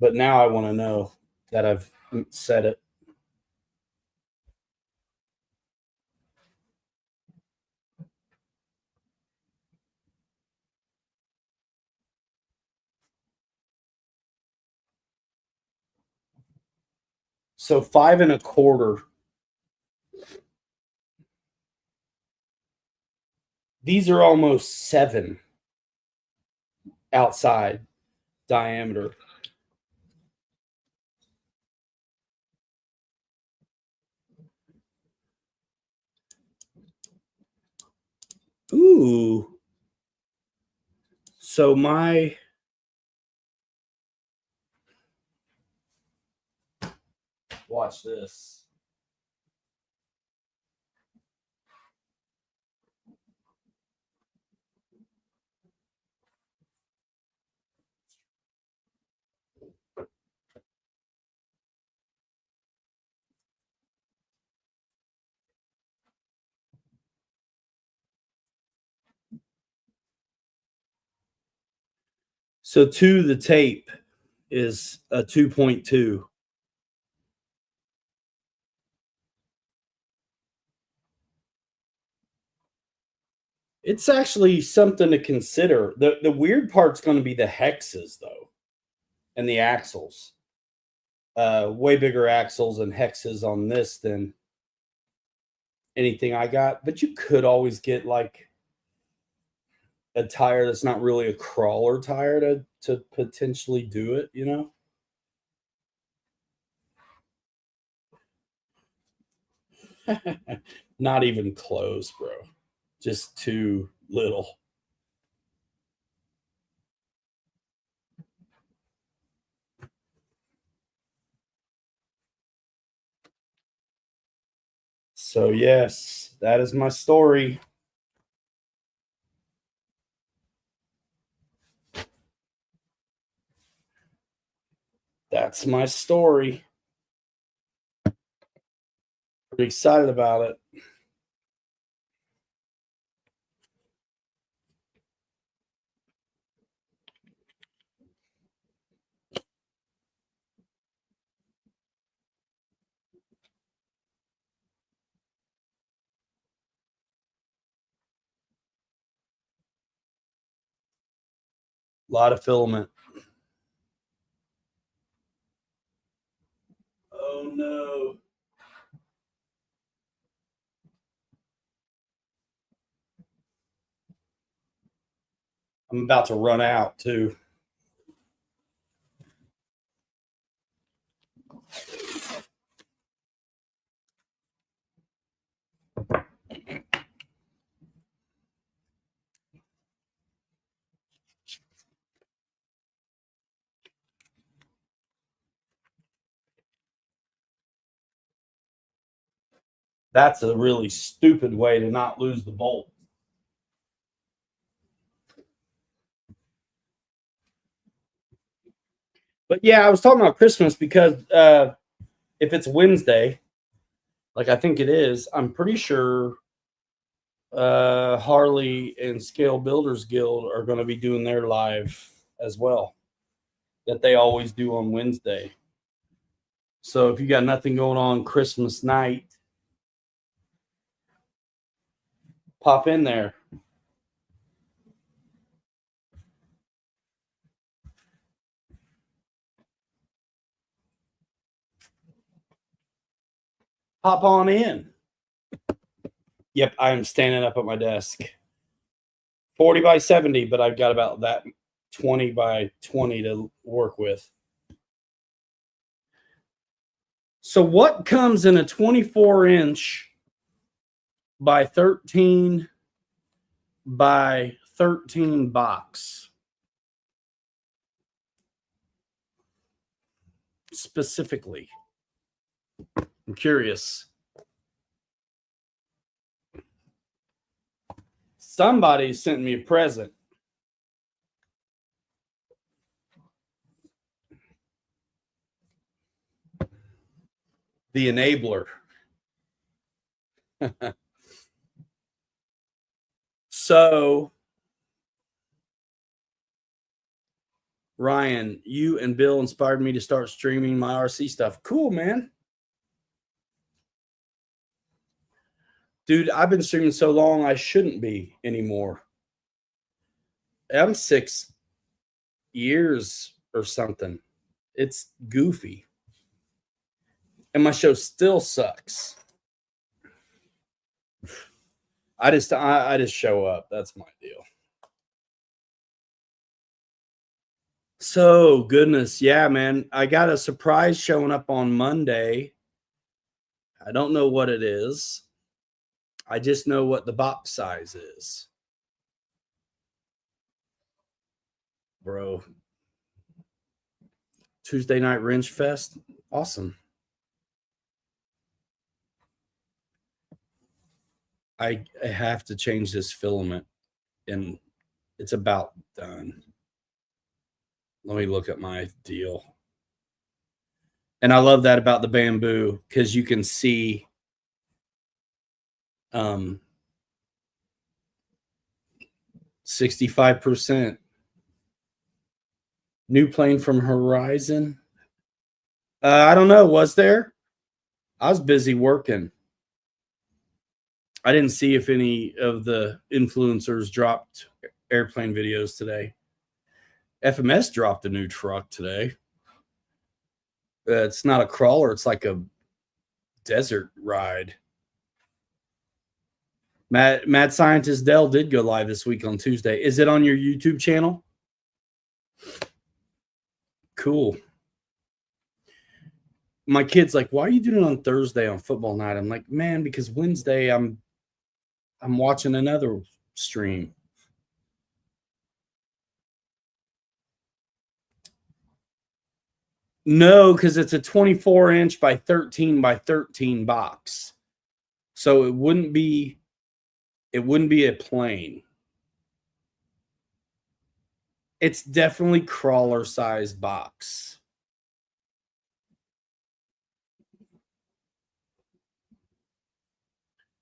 But now I want to know that I've said it. So 5 1/4. These are almost 7 outside diameter. Ooh. So watch this. So the tape is a 2.2. It's actually something to consider. The weird part's going to be the hexes though, and the axles. Way bigger axles and hexes on this than anything I got. But you could always get like a tire that's not really a crawler tire to potentially do it, you know? Not even close, bro. Just too little. So, yes, that is my story. That's my story. Pretty excited about it. A lot of filament. Oh no. I'm about to run out too. That's a really stupid way to not lose the bolt. But yeah, I was talking about Christmas because if it's Wednesday, like I think it is, I'm pretty sure Harley and Scale Builders Guild are going to be doing their live as well, that they always do on Wednesday. So if you got nothing going on Christmas night, pop in there. Hop on in. Yep, I am standing up at my desk. 40 by 70, but I've got about that 20 by 20 to work with. So what comes in a 24-inch by 13 by 13 box? Specifically, I'm curious. Somebody sent me a present. The enabler. So, Ryan, you and Bill inspired me to start streaming my RC stuff. Cool, man. Dude, I've been streaming so long, I shouldn't be anymore. I'm 6 years or something. It's goofy. And my show still sucks. I just show up. That's my deal. So, goodness, yeah, man. I got a surprise showing up on Monday. I don't know what it is. I just know what the box size is. Bro. Tuesday night wrench fest. Awesome. I have to change this filament and it's about done. Let me look at my deal. And I love that about the bamboo because you can see 65%. New plane from Horizon. I don't know. Was there? I was busy working. I didn't see if any of the influencers dropped airplane videos today. FMS dropped a new truck today. It's not a crawler. It's like a desert ride. Mad Scientist Dell did go live this week on Tuesday. Is it on your YouTube channel? Cool. My kid's like, why are you doing it on Thursday on football night? I'm like, man, because Wednesday I'm watching another stream. No, because it's a 24-inch by 13 by 13 box. So it wouldn't be a plane. It's definitely crawler size box.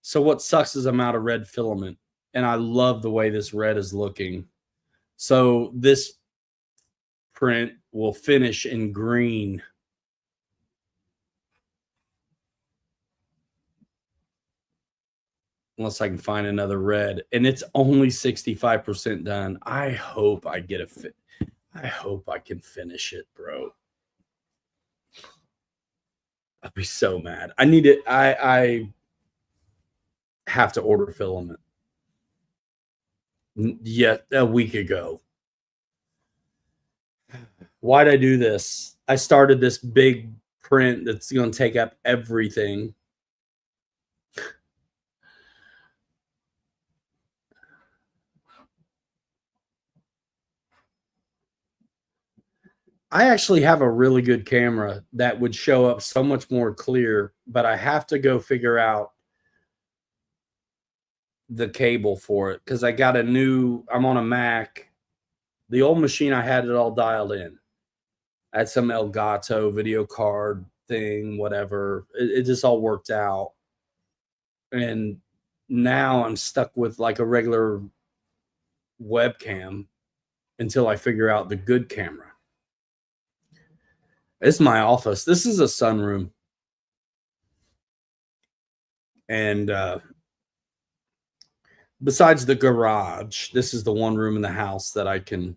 So what sucks is I'm out of red filament, and I love the way this red is looking. So this print will finish in green. Unless I can find another red, and it's only 65% done. I hope I get a fit. I hope I can finish it, bro. I'd be so mad. I need it. I have to order filament. Yet a week ago. Why'd I do this? I started this big print that's going to take up everything. I actually have a really good camera that would show up so much more clear, but I have to go figure out the cable for it because I got I'm on a Mac. The old machine, I had it all dialed in. I had some Elgato video card thing, whatever. It just all worked out. And now I'm stuck with like a regular webcam until I figure out the good camera. This is my office. This is a sunroom. And besides the garage, this is the one room in the house that I can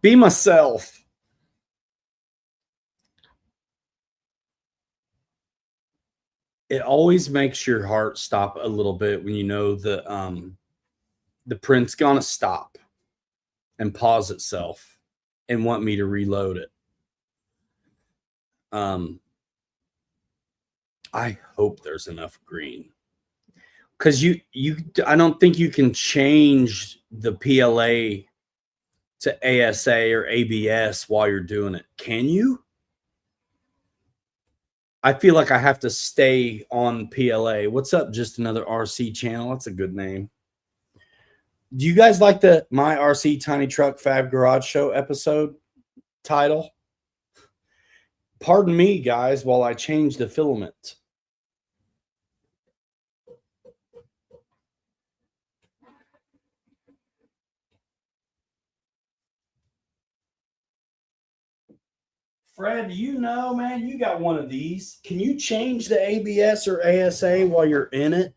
be myself. It always makes your heart stop a little bit when you know the print's gonna stop and pause itself and want me to reload it. I hope there's enough green. Because I don't think you can change the PLA to ASA or ABS while you're doing it. Can you? I feel like I have to stay on PLA. What's up? Just another RC channel. That's a good name. Do you guys like the My RC Tiny Truck Fab Garage Show episode title? Pardon me, guys, while I change the filament. Fred, you know, man, you got one of these. Can you change the ABS or ASA while you're in it?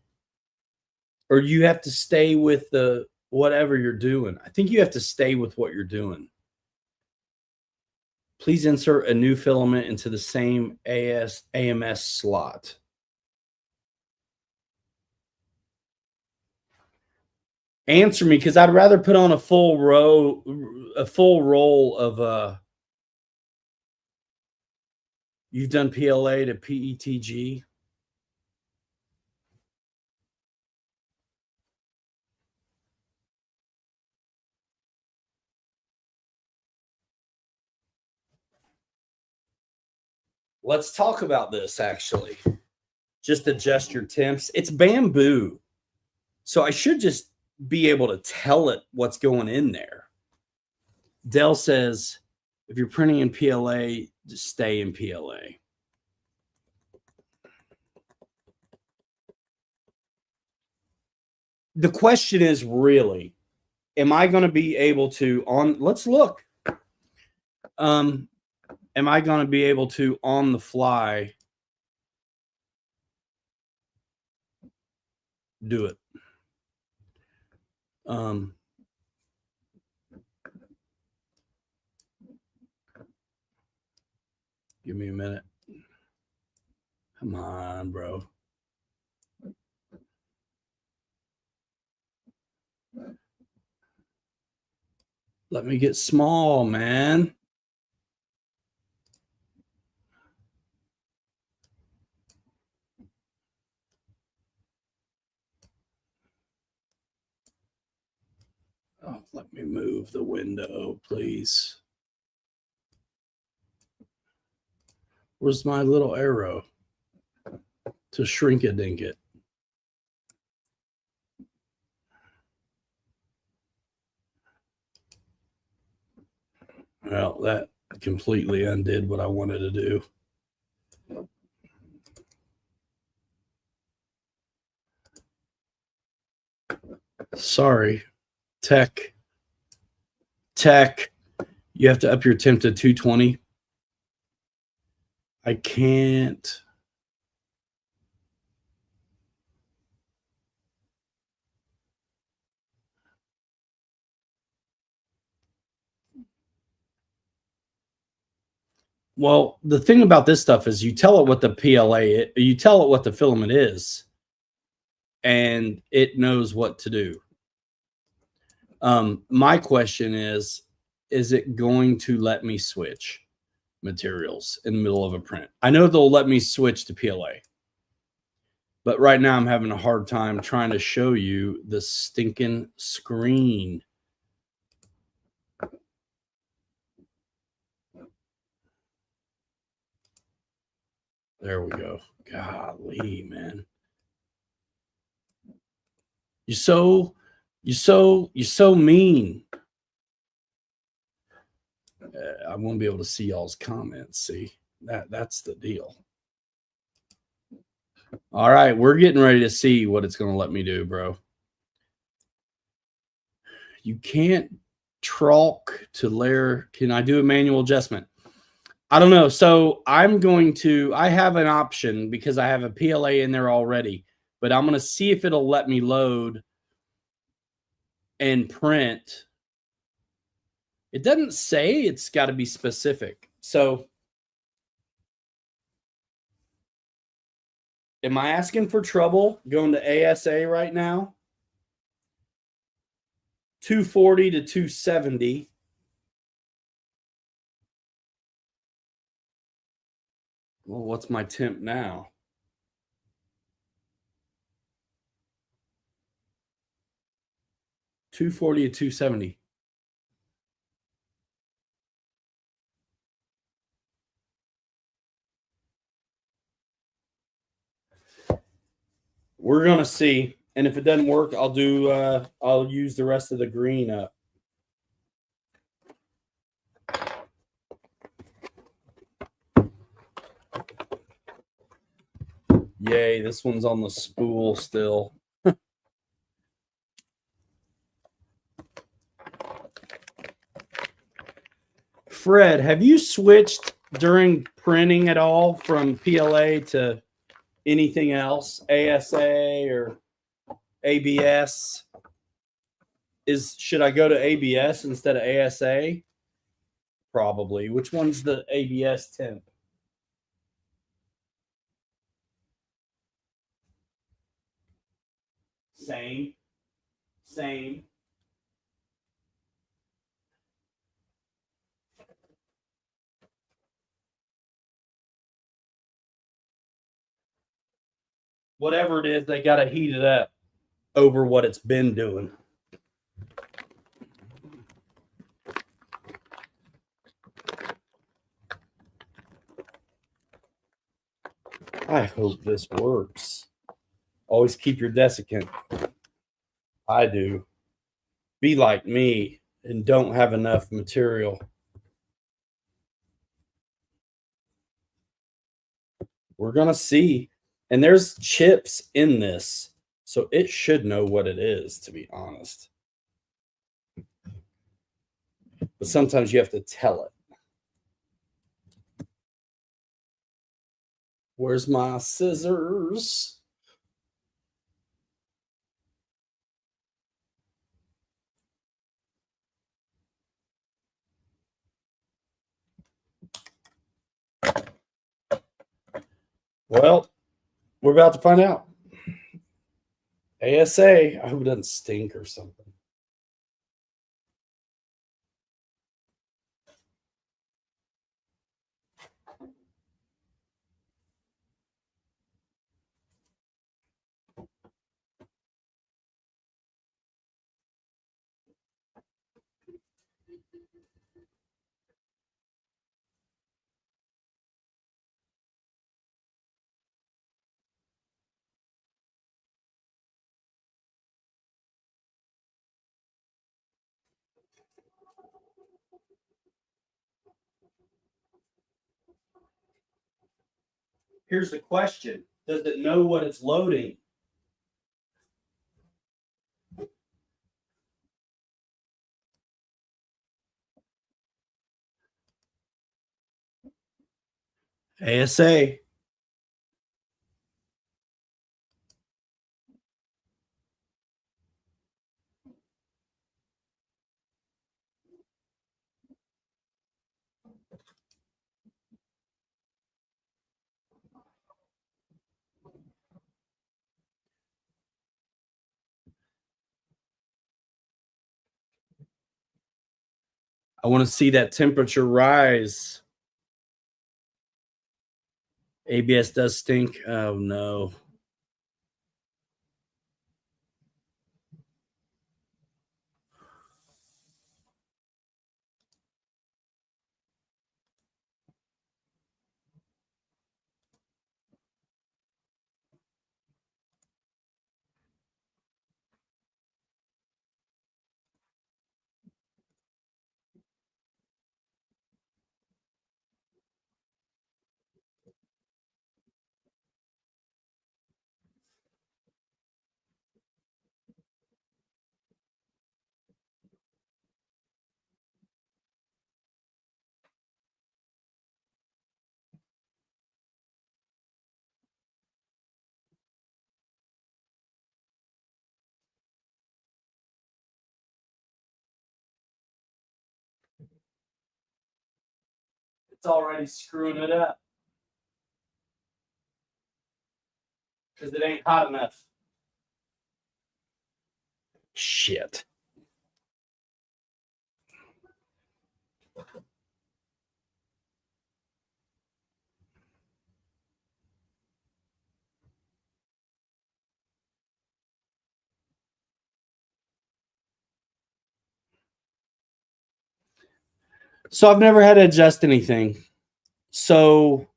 Or do you have to stay with the whatever you're doing? I think you have to stay with what you're doing. Please insert a new filament into the same AMS slot. Answer me, because I'd rather put on a full roll of you've done PLA to PETG. Let's talk about this, actually. Just adjust your temps. It's bamboo. So I should just be able to tell it what's going in there. Dell says, if you're printing in PLA, just stay in PLA. The question is really, am I going to be able to let's look. Am I going to be able to on the fly do it. Give me a minute. Come on, bro. Let me get small, man. Oh, let me move the window, please. Where's my little arrow to shrink a dink it? Well, that completely undid what I wanted to do. Sorry, tech. You have to up your temp to 220. I can't. Well, the thing about this stuff is you tell it what the PLA, you tell it what the filament is, and it knows what to do. My question is it going to let me switch materials in the middle of a print? I know they'll let me switch to PLA, but right now I'm having a hard time trying to show you the stinking screen. There we go. Golly, man. You're so mean. I won't be able to see y'all's comments. See, that's the deal. All right, we're getting ready to see what it's going to let me do, bro. You can't tralk to layer. Can I do a manual adjustment? I don't know. So I'm going to, I have an option because I have a PLA in there already, but I'm going to see if it'll let me load and print. It doesn't say it's got to be specific. So am I asking for trouble going to ASA right now? 240 to 270. Well, what's my temp now? $240 to $270. We're gonna see, and if it doesn't work, I'll do. I'll use the rest of the green up. Yay! This one's on the spool still. Fred, have you switched during printing at all from PLA to anything else, ASA or ABS? Should I go to ABS instead of ASA? Probably. Which one's the ABS temp? Same. Whatever it is, they got to heat it up over what it's been doing. I hope this works. Always keep your desiccant. I do. Be like me and don't have enough material. We're going to see. And there's chips in this, so it should know what it is, to be honest. But sometimes you have to tell it. Where's my scissors? Well, we're about to find out. ASA. I hope it doesn't stink or something. Here's the question. Does it know what it's loading? ASA. I want to see that temperature rise. ABS does stink. Oh no. It's already screwing it up because it ain't hot enough. Shit. So I've never had to adjust anything. So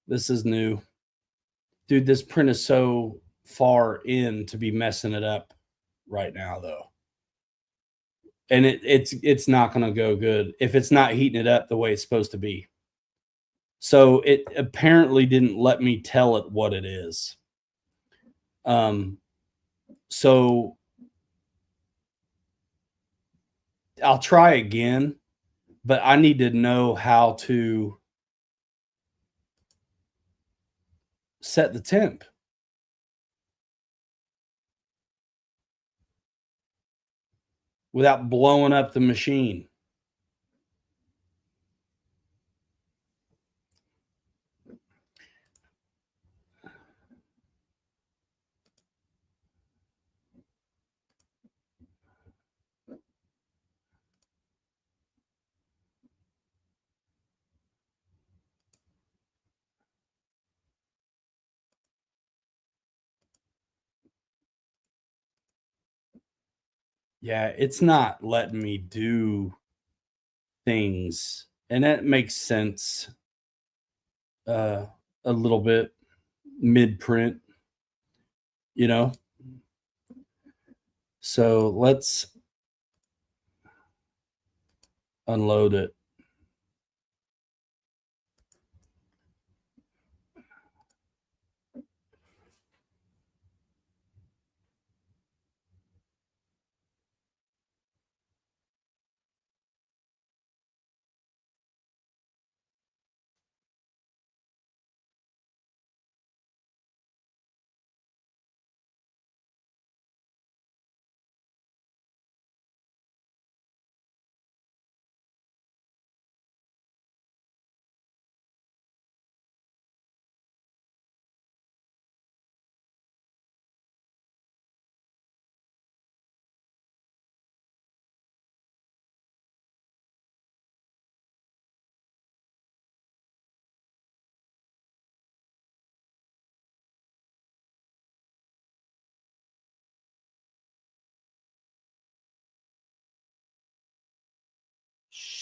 this is new. Dude, this print is so far in to be messing it up right now though. And it's not going to go good if it's not heating it up the way it's supposed to be. So it apparently didn't let me tell it what it is. So I'll try again, but I need to know how to set the temp without blowing up the machine. Yeah, it's not letting me do things, and that makes sense a little bit mid print, you know. So let's unload it.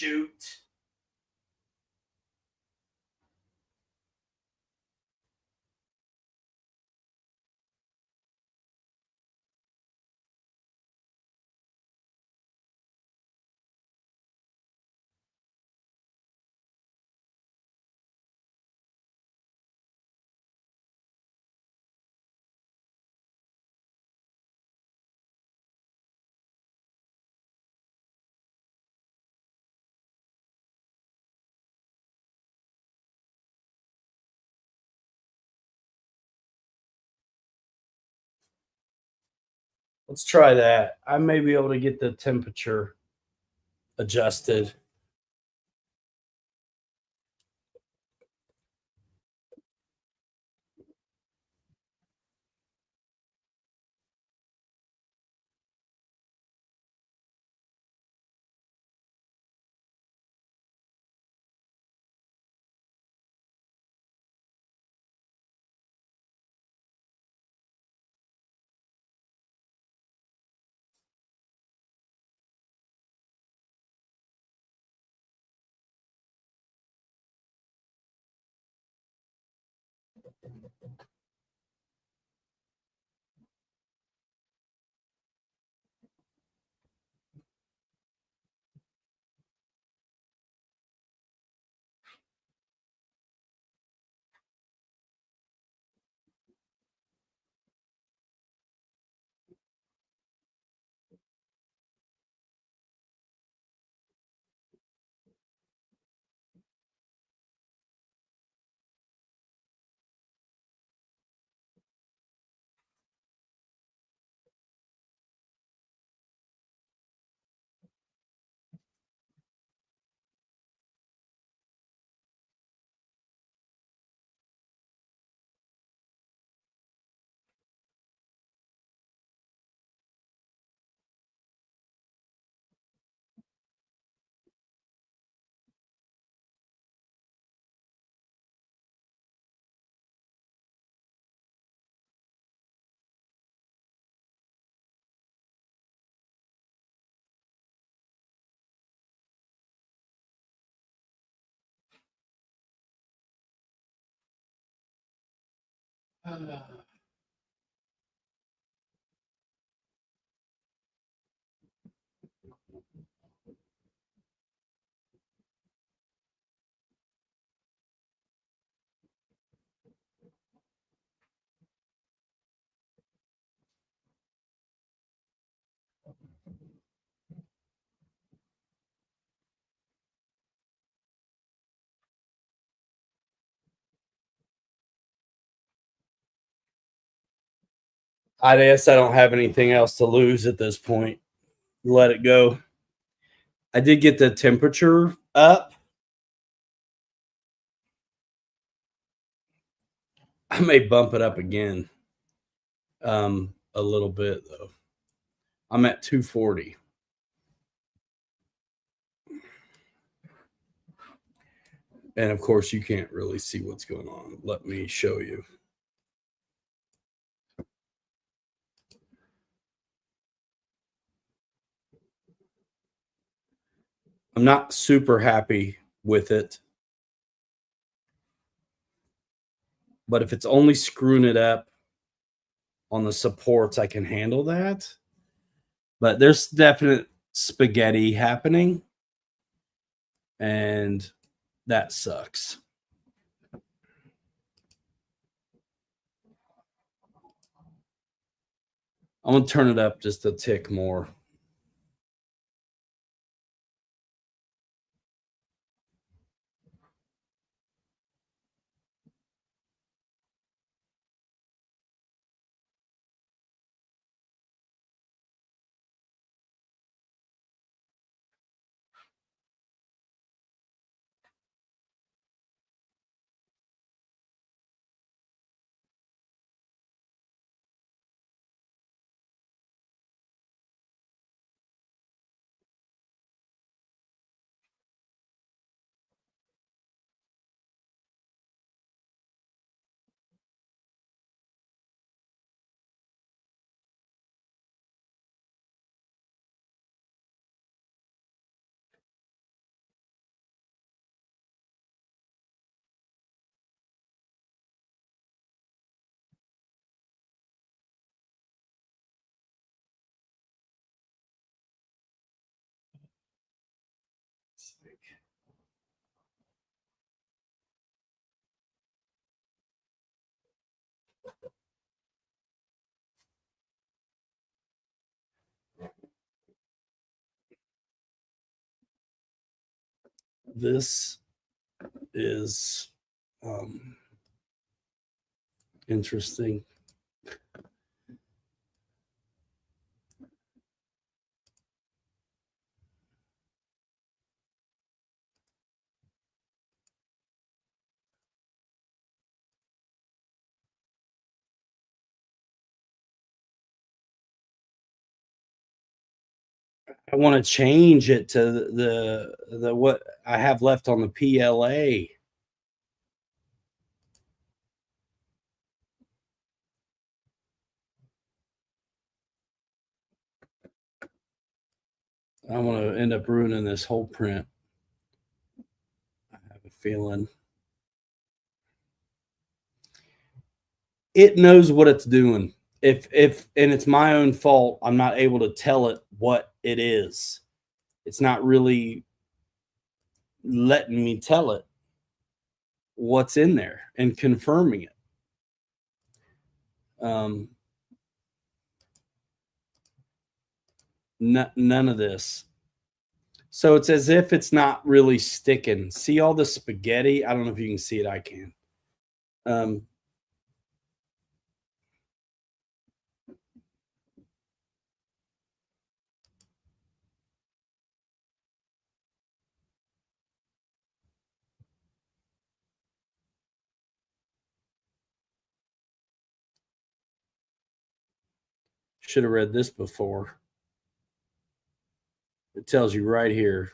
shoot. Let's try that. I may be able to get the temperature adjusted. I guess I don't have anything else to lose at this point. Let it go. I did get the temperature up. I may bump it up again a little bit, though. I'm at 240. And of course, you can't really see what's going on. Let me show you. I'm not super happy with it. But if it's only screwing it up on the supports, I can handle that. But there's definite spaghetti happening. And that sucks. I'm going to turn it up just a tick more. This is interesting. I want to change it to the what I have left on the PLA. I'm going to end up ruining this whole print. I have a feeling it knows what it's doing. If and it's my own fault, I'm not able to tell it what it is. It's not really letting me tell it what's in there and confirming it. None of this. So it's as if it's not really sticking. See all the spaghetti? I don't know if you can see it. I can. Should have read this before. It tells you right here.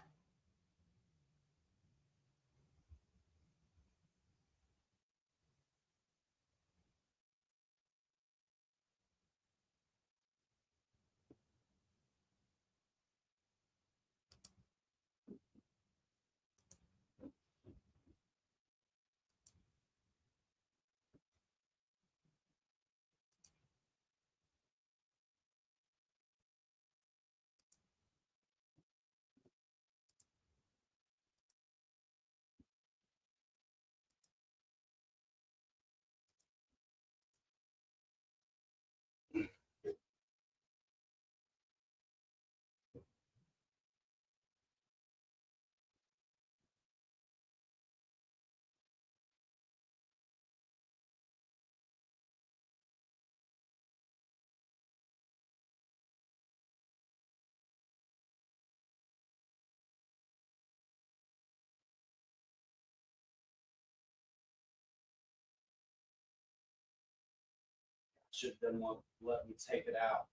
Should then let me take it out.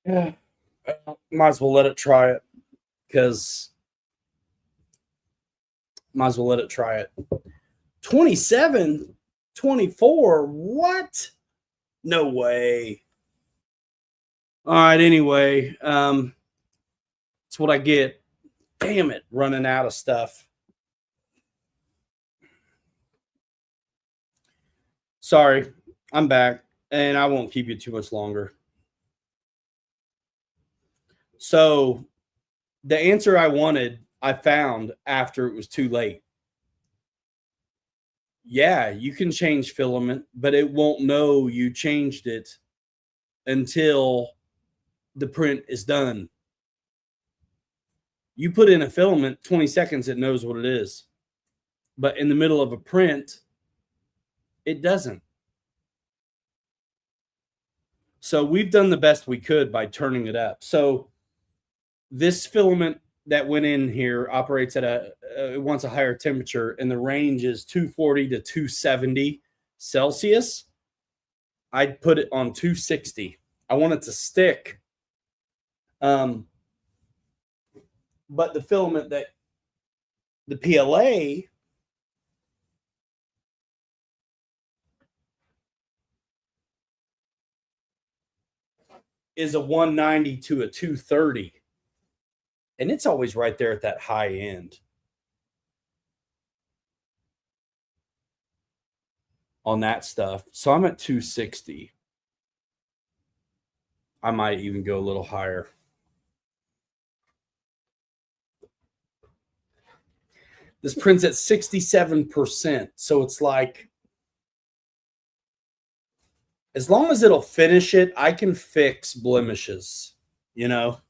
Yeah. Might as well let it try it because might as well let it try it. 27, 24. What? No way. All right. Anyway, that's what I get. Damn it, running out of stuff. Sorry, I'm back, and I won't keep you too much longer. So, the answer I wanted, I found after it was too late. Yeah, you can change filament, but it won't know you changed it until the print is done. You put in a filament, 20 seconds, it knows what it is. But in the middle of a print, it doesn't. So we've done the best we could by turning it up. So this filament that went in here operates at it wants a higher temperature, and the range is 240 to 270 Celsius. I'd put it on 260. I want it to stick. But the filament that the PLA is a 190 to a 230. And it's always right there at that high end on that stuff. So I'm at 260. I might even go a little higher. This print's at 67%. So it's like, as long as it'll finish it, I can fix blemishes, you know?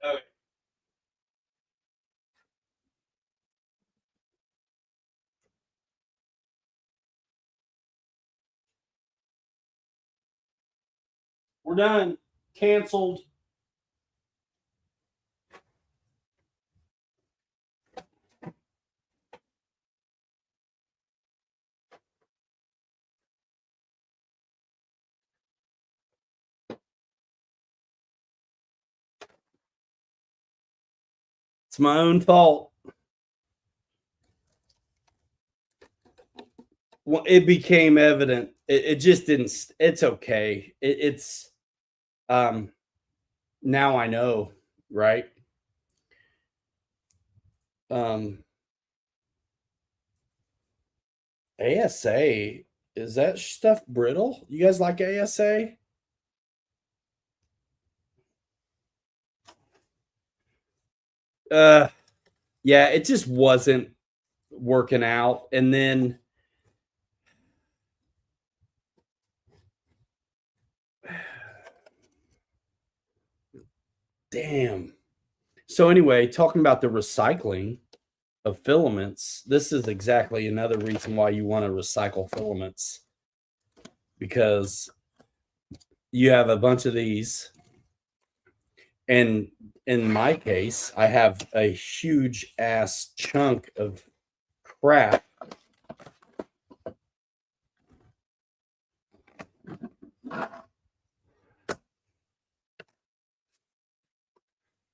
Okay. We're done. Canceled. It's my own fault. Well, it became evident. It just didn't. It's okay. It's now I know, right? ASA, is that stuff brittle? You guys like ASA? Yeah, it just wasn't working out. And then damn. So anyway, talking about the recycling of filaments, this is exactly another reason why you want to recycle filaments, because you have a bunch of these, and in my case, I have a huge ass chunk of crap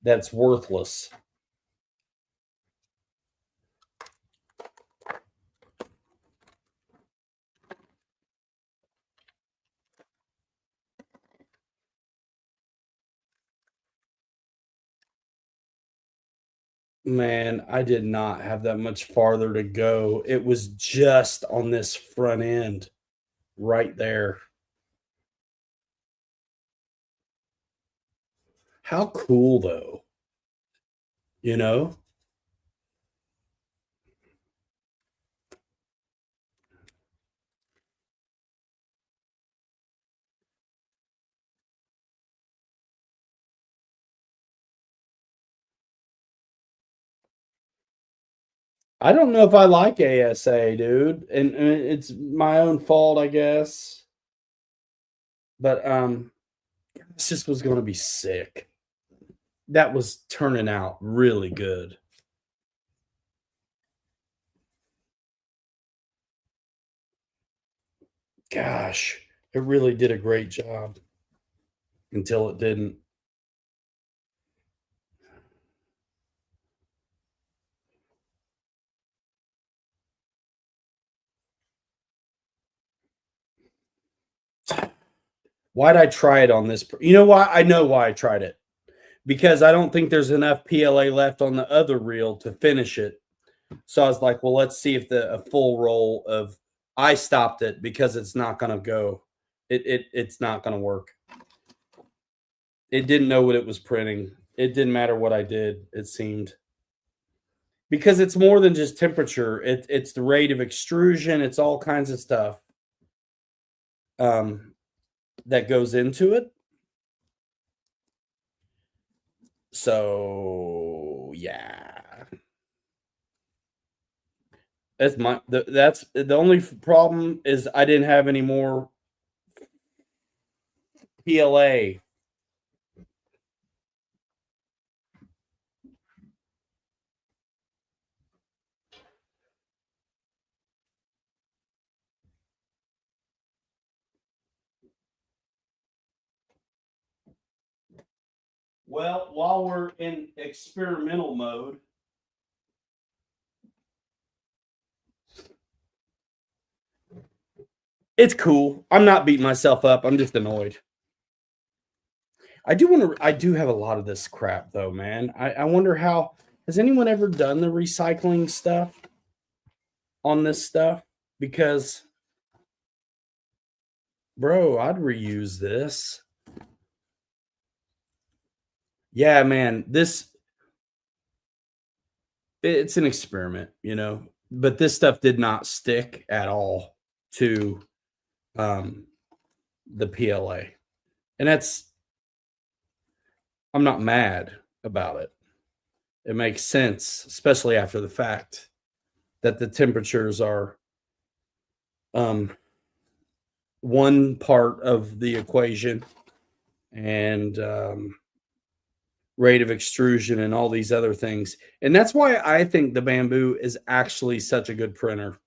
that's worthless. Man, I did not have that much farther to go. It was just on this front end right there. How cool, though, you know? I don't know if I like ASA, dude, and it's my own fault, I guess. But this just was going to be sick. That was turning out really good. Gosh, it really did a great job until it didn't. Why'd I try it on this? You know why? I know why I tried it. Because I don't think there's enough PLA left on the other reel to finish it. So I was like, well, let's see if a full roll of I stopped it because it's not gonna go. It's not gonna work. It didn't know what it was printing. It didn't matter what I did, it seemed. Because it's more than just temperature. It's the rate of extrusion, it's all kinds of stuff that goes into it. So yeah. That's the only problem is I didn't have any more PLA. Well, while we're in experimental mode, it's cool. I'm not beating myself up. I'm just annoyed. I do have a lot of this crap though, man. I wonder how has anyone ever done the recycling stuff on this stuff? Because bro, I'd reuse this. Yeah, man, it's an experiment, but this stuff did not stick at all to the PLA. And I'm not mad about it. It makes sense, especially after the fact that the temperatures are one part of the equation and rate of extrusion and all these other things. And that's why I think the Bamboo is actually such a good printer,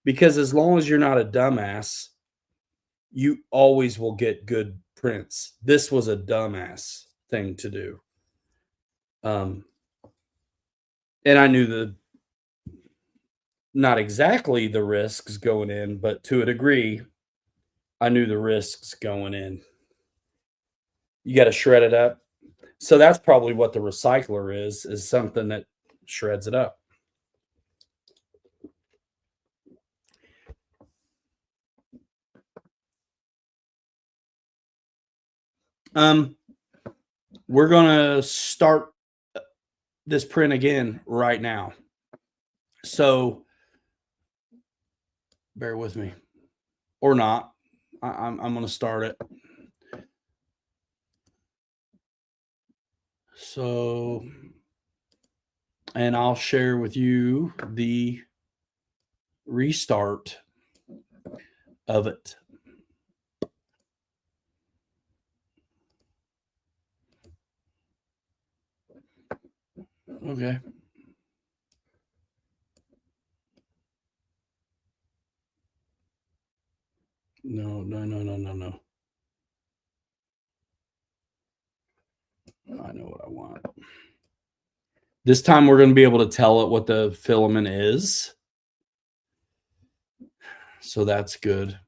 because as long as you're not a dumbass, you always will get good prints. This was a dumbass thing to do. And I knew not exactly the risks going in, but to a degree, I knew the risks going in. You got to shred it up. So that's probably what the recycler is something that shreds it up. We're gonna start this print again right now. So bear with me, or not. I'm gonna start it. So, and I'll share with you the restart of it. Okay. No. I know what I want. This time we're going to be able to tell it what the filament is. So that's good.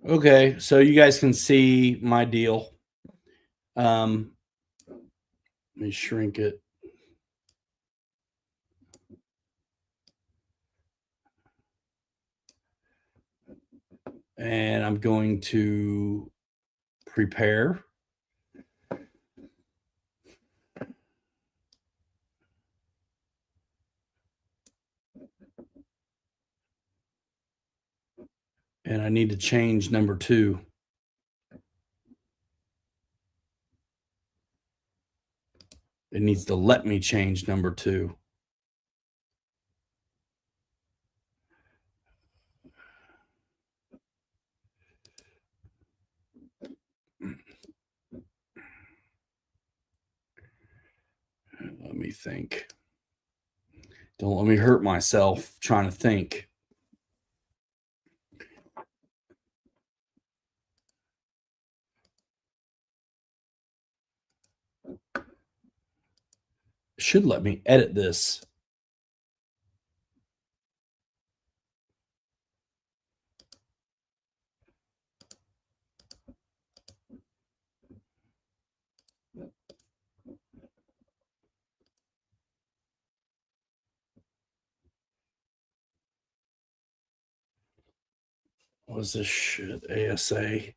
Okay, so you guys can see my deal. Let me shrink it. And I'm going to prepare. And I need to change number 2. It needs to let me change number 2. Let me think. Don't let me hurt myself trying to think. It should let me edit this. What is this shit? ASA.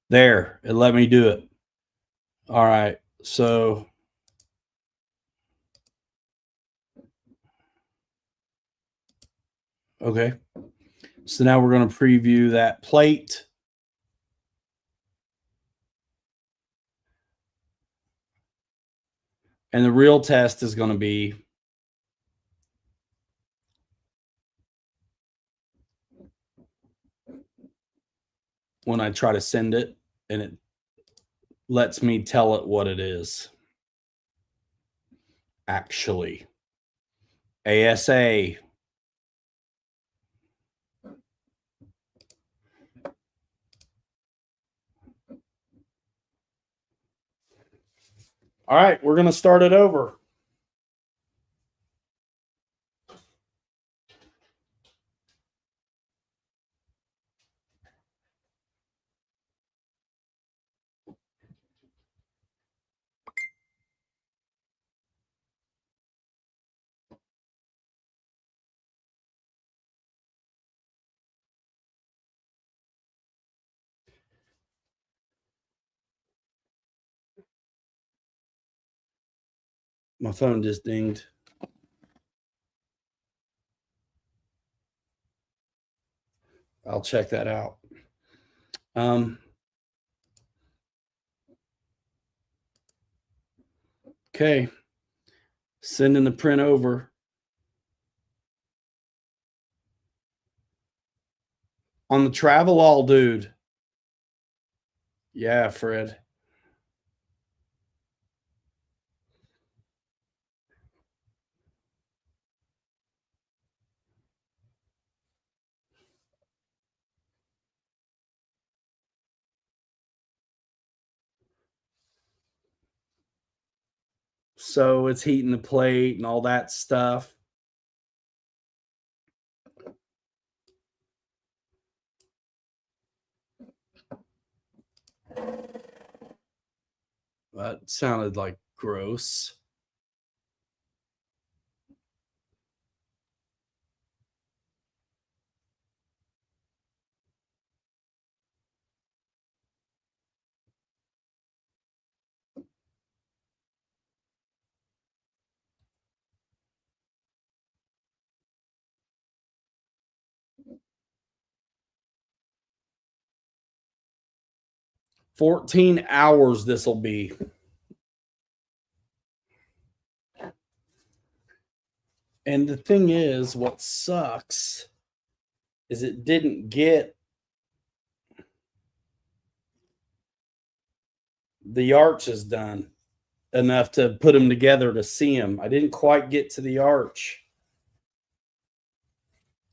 There, it let me do it. All right, so okay. So now we're going to preview that plate. And the real test is going to be when I try to send it and it lets me tell it what it is. Actually, ASA. All right, we're going to start it over. My phone just dinged. I'll check that out. Okay. Sending the print over. On the travel all, dude. Yeah, Fred. So it's heating the plate and all that stuff. That sounded like gross. $14 hours this will be. And the thing is, what sucks is it didn't get the arches done enough to put them together to see them. I didn't quite get to the arch.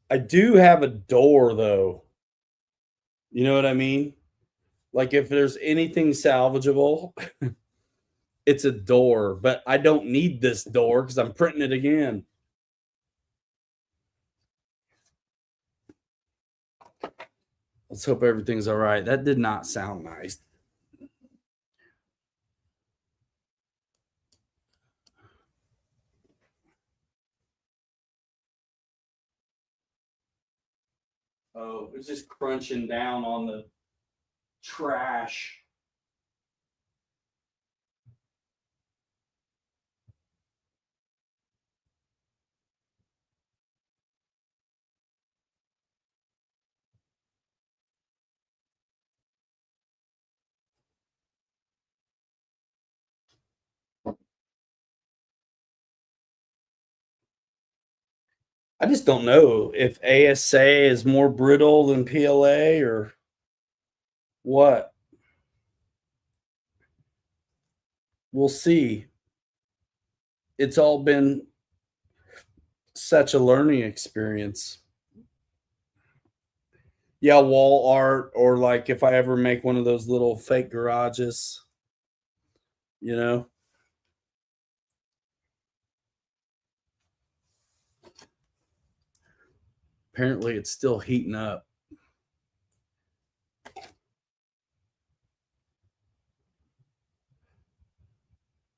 I do have a door though. You know what I mean? Like if there's anything salvageable, it's a door, but I don't need this door because I'm printing it again. Let's hope everything's all right. That did not sound nice. Oh, it's just crunching down on the trash. I just don't know if ASA is more brittle than PLA or what. We'll see. It's all been such a learning experience. Yeah, wall art, or like if I ever make one of those little fake garages, you know. Apparently it's still heating up.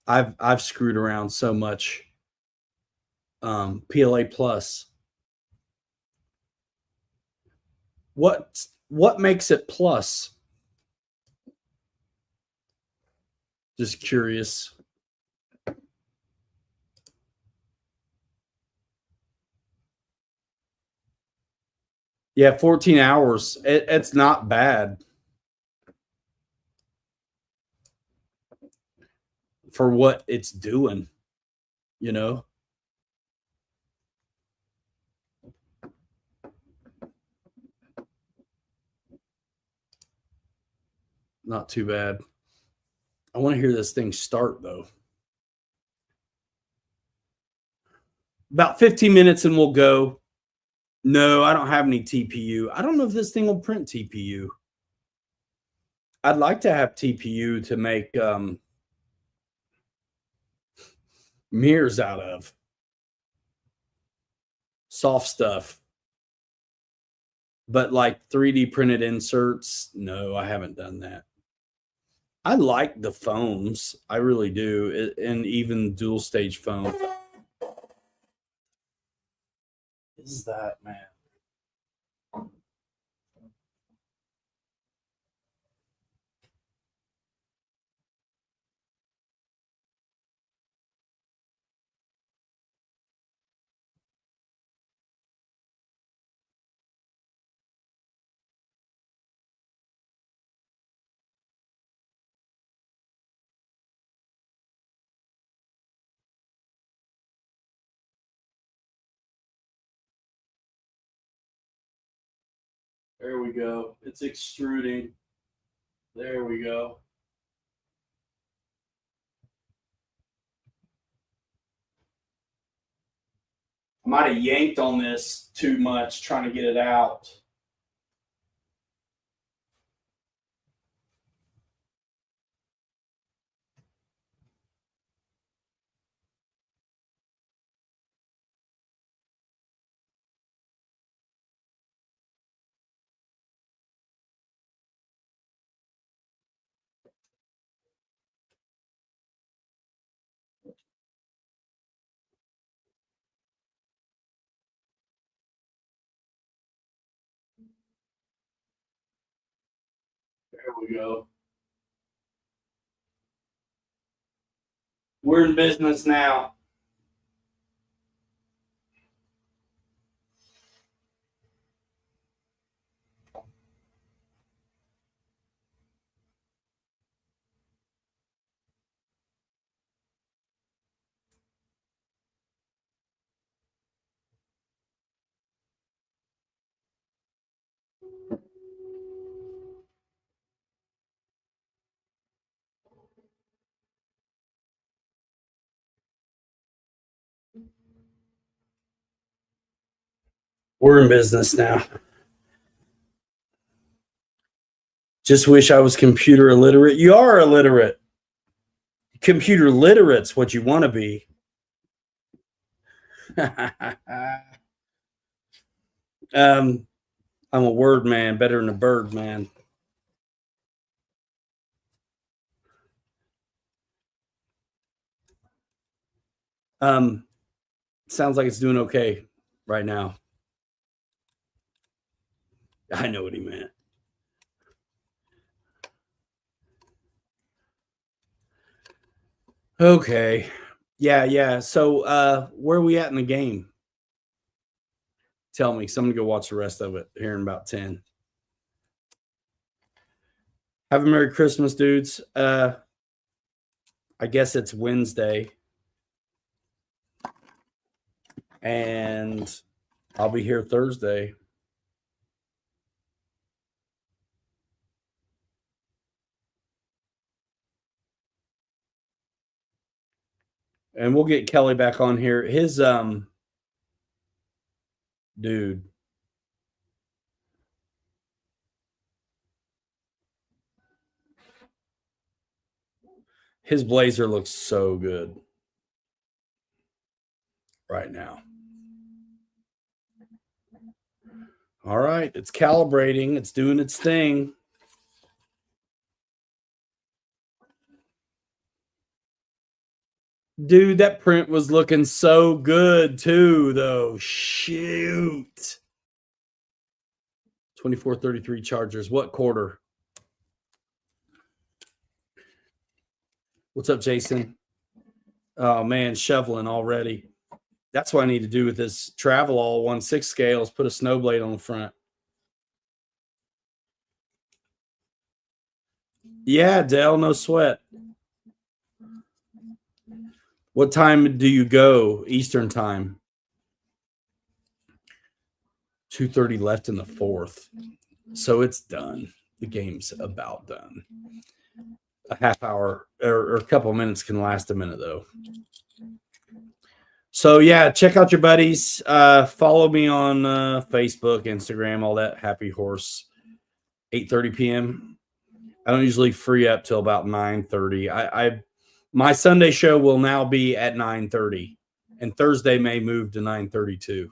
I've screwed around so much. PLA plus. What makes it plus? Just curious. Yeah, 14 hours. It's not bad for what it's doing, you know. Not too bad. I want to hear this thing start though. About 15 minutes and we'll go. No, I don't have any TPU. I don't know if this thing will print TPU. I'd like to have TPU to make mirrors out of. Soft stuff. But like 3D printed inserts, no, I haven't done that. I like the foams. I really do. And even dual stage foam. What is that, man? There we go. It's extruding. There we go. I might have yanked on this too much trying to get it out. There we go. We're in business now. We're in business now. Just wish I was computer illiterate. You are illiterate. Computer literate's what you want to be. I'm a word man, better than a bird man. Sounds like it's doing okay right now. I know what he meant. Okay. Yeah. So where are we at in the game? Tell me. So I'm gonna go watch the rest of it here in about 10. Have a Merry Christmas, dudes. I guess it's Wednesday. And I'll be here Thursday. And we'll get Kelly back on here. His dude. His blazer looks so good right now. All right, it's calibrating. It's doing its thing. Dude, that print was looking so good too, though. Shoot. 2433 Chargers. What quarter? What's up, Jason? Oh man, shoveling already. That's what I need to do with this travel all 1/6 scales. Put a snow blade on the front. Yeah, Dale, no sweat. What time do you go? Eastern time. 2:30 left in the fourth. So it's done. The game's about done. A half hour or a couple of minutes can last a minute, though. So, yeah, check out your buddies. Follow me on Facebook, Instagram, all that. Happy Horse. 8:30 p.m. I don't usually free up till about 9:30. My Sunday show will now be at 9:30, and Thursday may move to 9:32.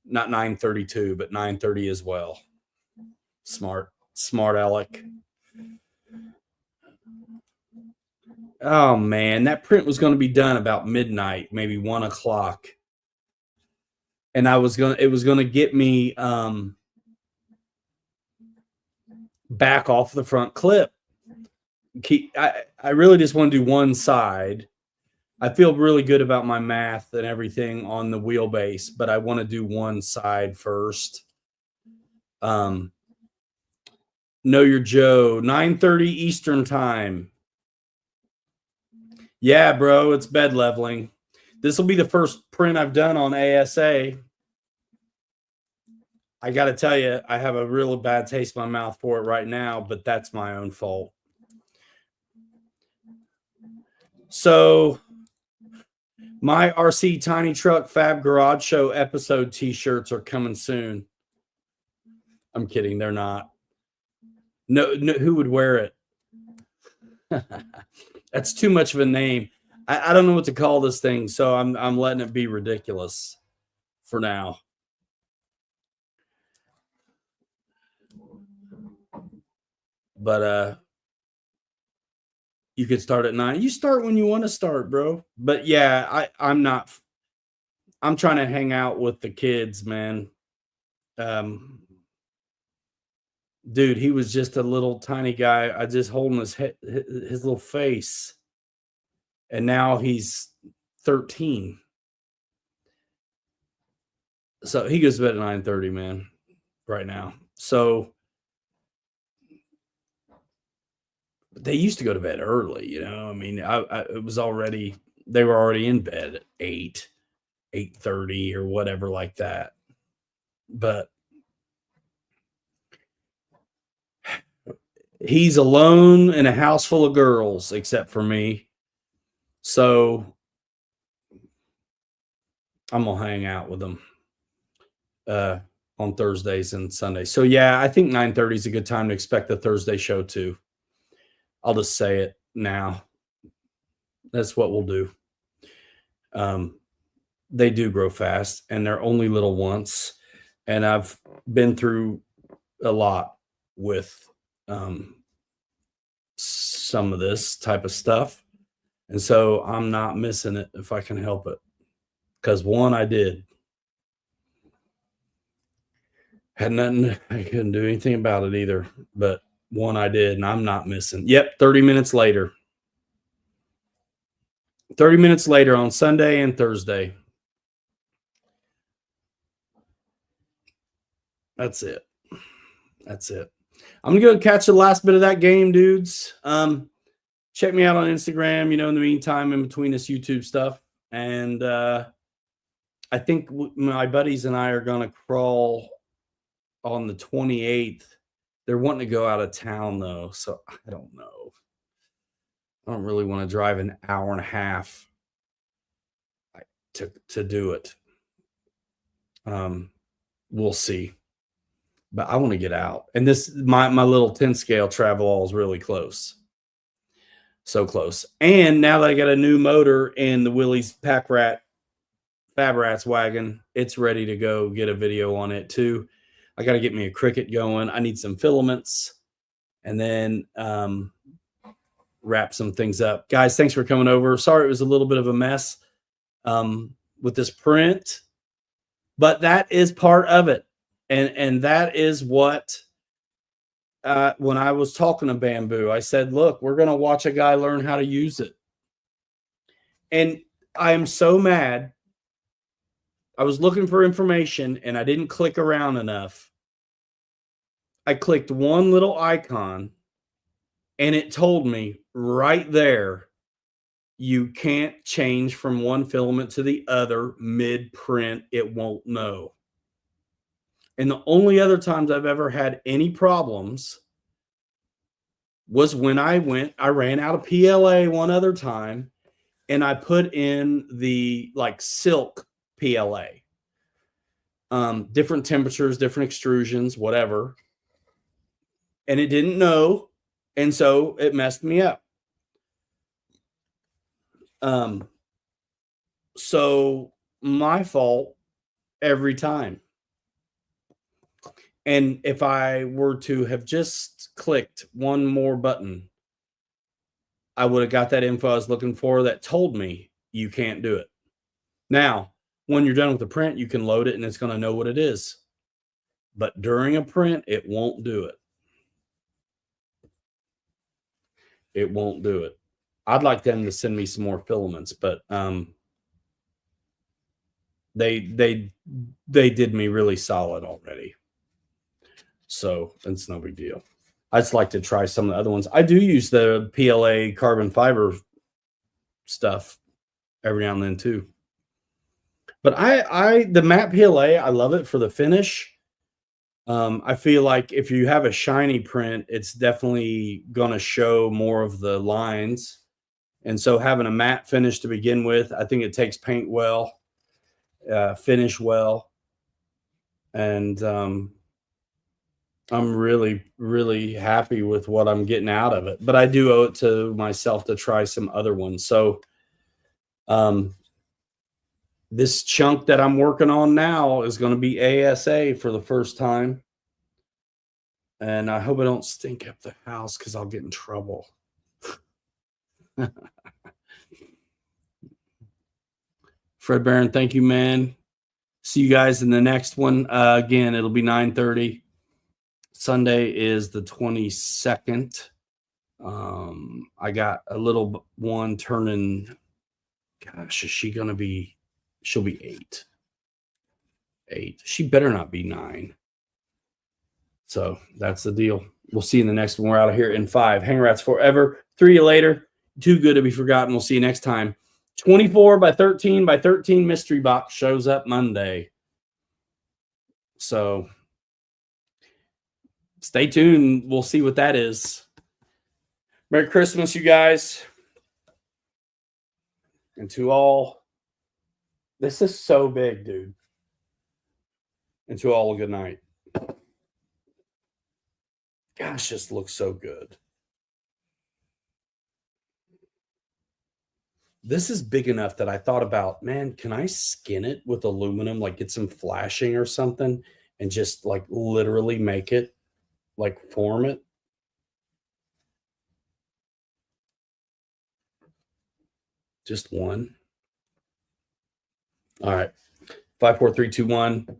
Not 9:32, but 9:30 as well. Smart Alec. Oh man, that print was going to be done about midnight, maybe 1 o'clock, and it was going to get me back off the front clip. I really just want to do one side. I feel really good about my math and everything on the wheelbase, but I want to do one side first. Know Your Joe, 9:30 Eastern time. Yeah, bro, it's bed leveling. This will be the first print I've done on ASA. I got to tell you, I have a real bad taste in my mouth for it right now, but that's my own fault. So, my RC Tiny Truck Fab Garage Show episode t-shirts are coming soon. I'm kidding, they're not. No, who would wear it? That's too much of a name. I don't know what to call this thing, so I'm letting it be ridiculous for now. But you could start at 9. You start when you want to start, bro. But yeah, I'm trying to hang out with the kids, man. Dude, he was just a little tiny guy. I just holding his little face. And now he's 13. So he goes to bed at 9:30, man, right now. So they used to go to bed early, you know. I mean, they were already in bed at 8:30 or whatever like that. But he's alone in a house full of girls, except for me. So I'm gonna hang out with them on Thursdays and Sundays. So yeah, I think 9:30 is a good time to expect the Thursday show too. I'll just say it now. That's what we'll do. They do grow fast, and they're only little once. And I've been through a lot with some of this type of stuff. And so I'm not missing it if I can help it. Because one, I did. Had nothing, I couldn't do anything about it either. But one, I did, and I'm not missing. Yep, 30 minutes later. 30 minutes later on Sunday and Thursday. That's it. That's it. I'm going to go catch the last bit of that game, dudes. Check me out on Instagram, in the meantime, in between this YouTube stuff. And I think my buddies and I are going to crawl on the 28th. They're wanting to go out of town, though, so I don't know. I don't really want to drive an hour and a half to do it. We'll see. But I want to get out. And my little 10 scale travel is really close. So close. And now that I got a new motor in the Willys Fab Rats wagon, it's ready to go. Get a video on it too. I got to get me a Cricut going. I need some filaments and then wrap some things up. Guys, thanks for coming over. Sorry it was a little bit of a mess with this print, but that is part of it. And that is what, when I was talking to Bamboo, I said, look, we're going to watch a guy learn how to use it. And I am so mad. I was looking for information and I didn't click around enough. I clicked one little icon and it told me right there, you can't change from one filament to the other mid-print. It won't know. And the only other times I've ever had any problems was when I ran out of PLA one other time and I put in the silk PLA, different temperatures, different extrusions, whatever. And it didn't know. And so it messed me up. So my fault every time. And if I were to have just clicked one more button, I would have got that info I was looking for that told me you can't do it. Now, when you're done with the print, you can load it and it's going to know what it is. But during a print, it won't do it. It won't do it. I'd like them to send me some more filaments, but they did me really solid already. So it's no big deal. I just like to try some of the other ones. I do use the PLA carbon fiber stuff every now and then too. But the matte PLA, I love it for the finish. I feel like if you have a shiny print, it's definitely going to show more of the lines. And so having a matte finish to begin with, I think it takes paint well, finish well. And I'm really, really happy with what I'm getting out of it. But I do owe it to myself to try some other ones. So this chunk that I'm working on now is going to be ASA for the first time. And I hope I don't stink up the house because I'll get in trouble. Fred Barron, thank you, man. See you guys in the next one. Again, it'll be 9:30. Sunday is the 22nd. I got a little one turning. Gosh, is she going to be? She'll be 8. 8. She better not be 9. So that's the deal. We'll see you in the next one. We're out of here in 5. Hang rats forever. 3 you later. Too good to be forgotten. We'll see you next time. 24 by 13 by 13 mystery box shows up Monday. So stay tuned. We'll see what that is. Merry Christmas, you guys. And to all, this is so big, dude. And to all, a good night. Gosh, this looks so good. This is big enough that I thought about, man, can I skin it with aluminum, like get some flashing or something, and just like literally make it, like form it. Just one. All right. 5, 4, 3, 2, 1.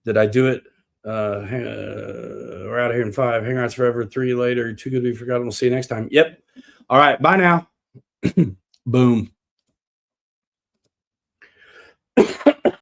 Did I do it? We're out of here in 5. Hang on forever. 3 later. Too good to be forgotten. We'll see you next time. Yep. All right. Bye now. Boom.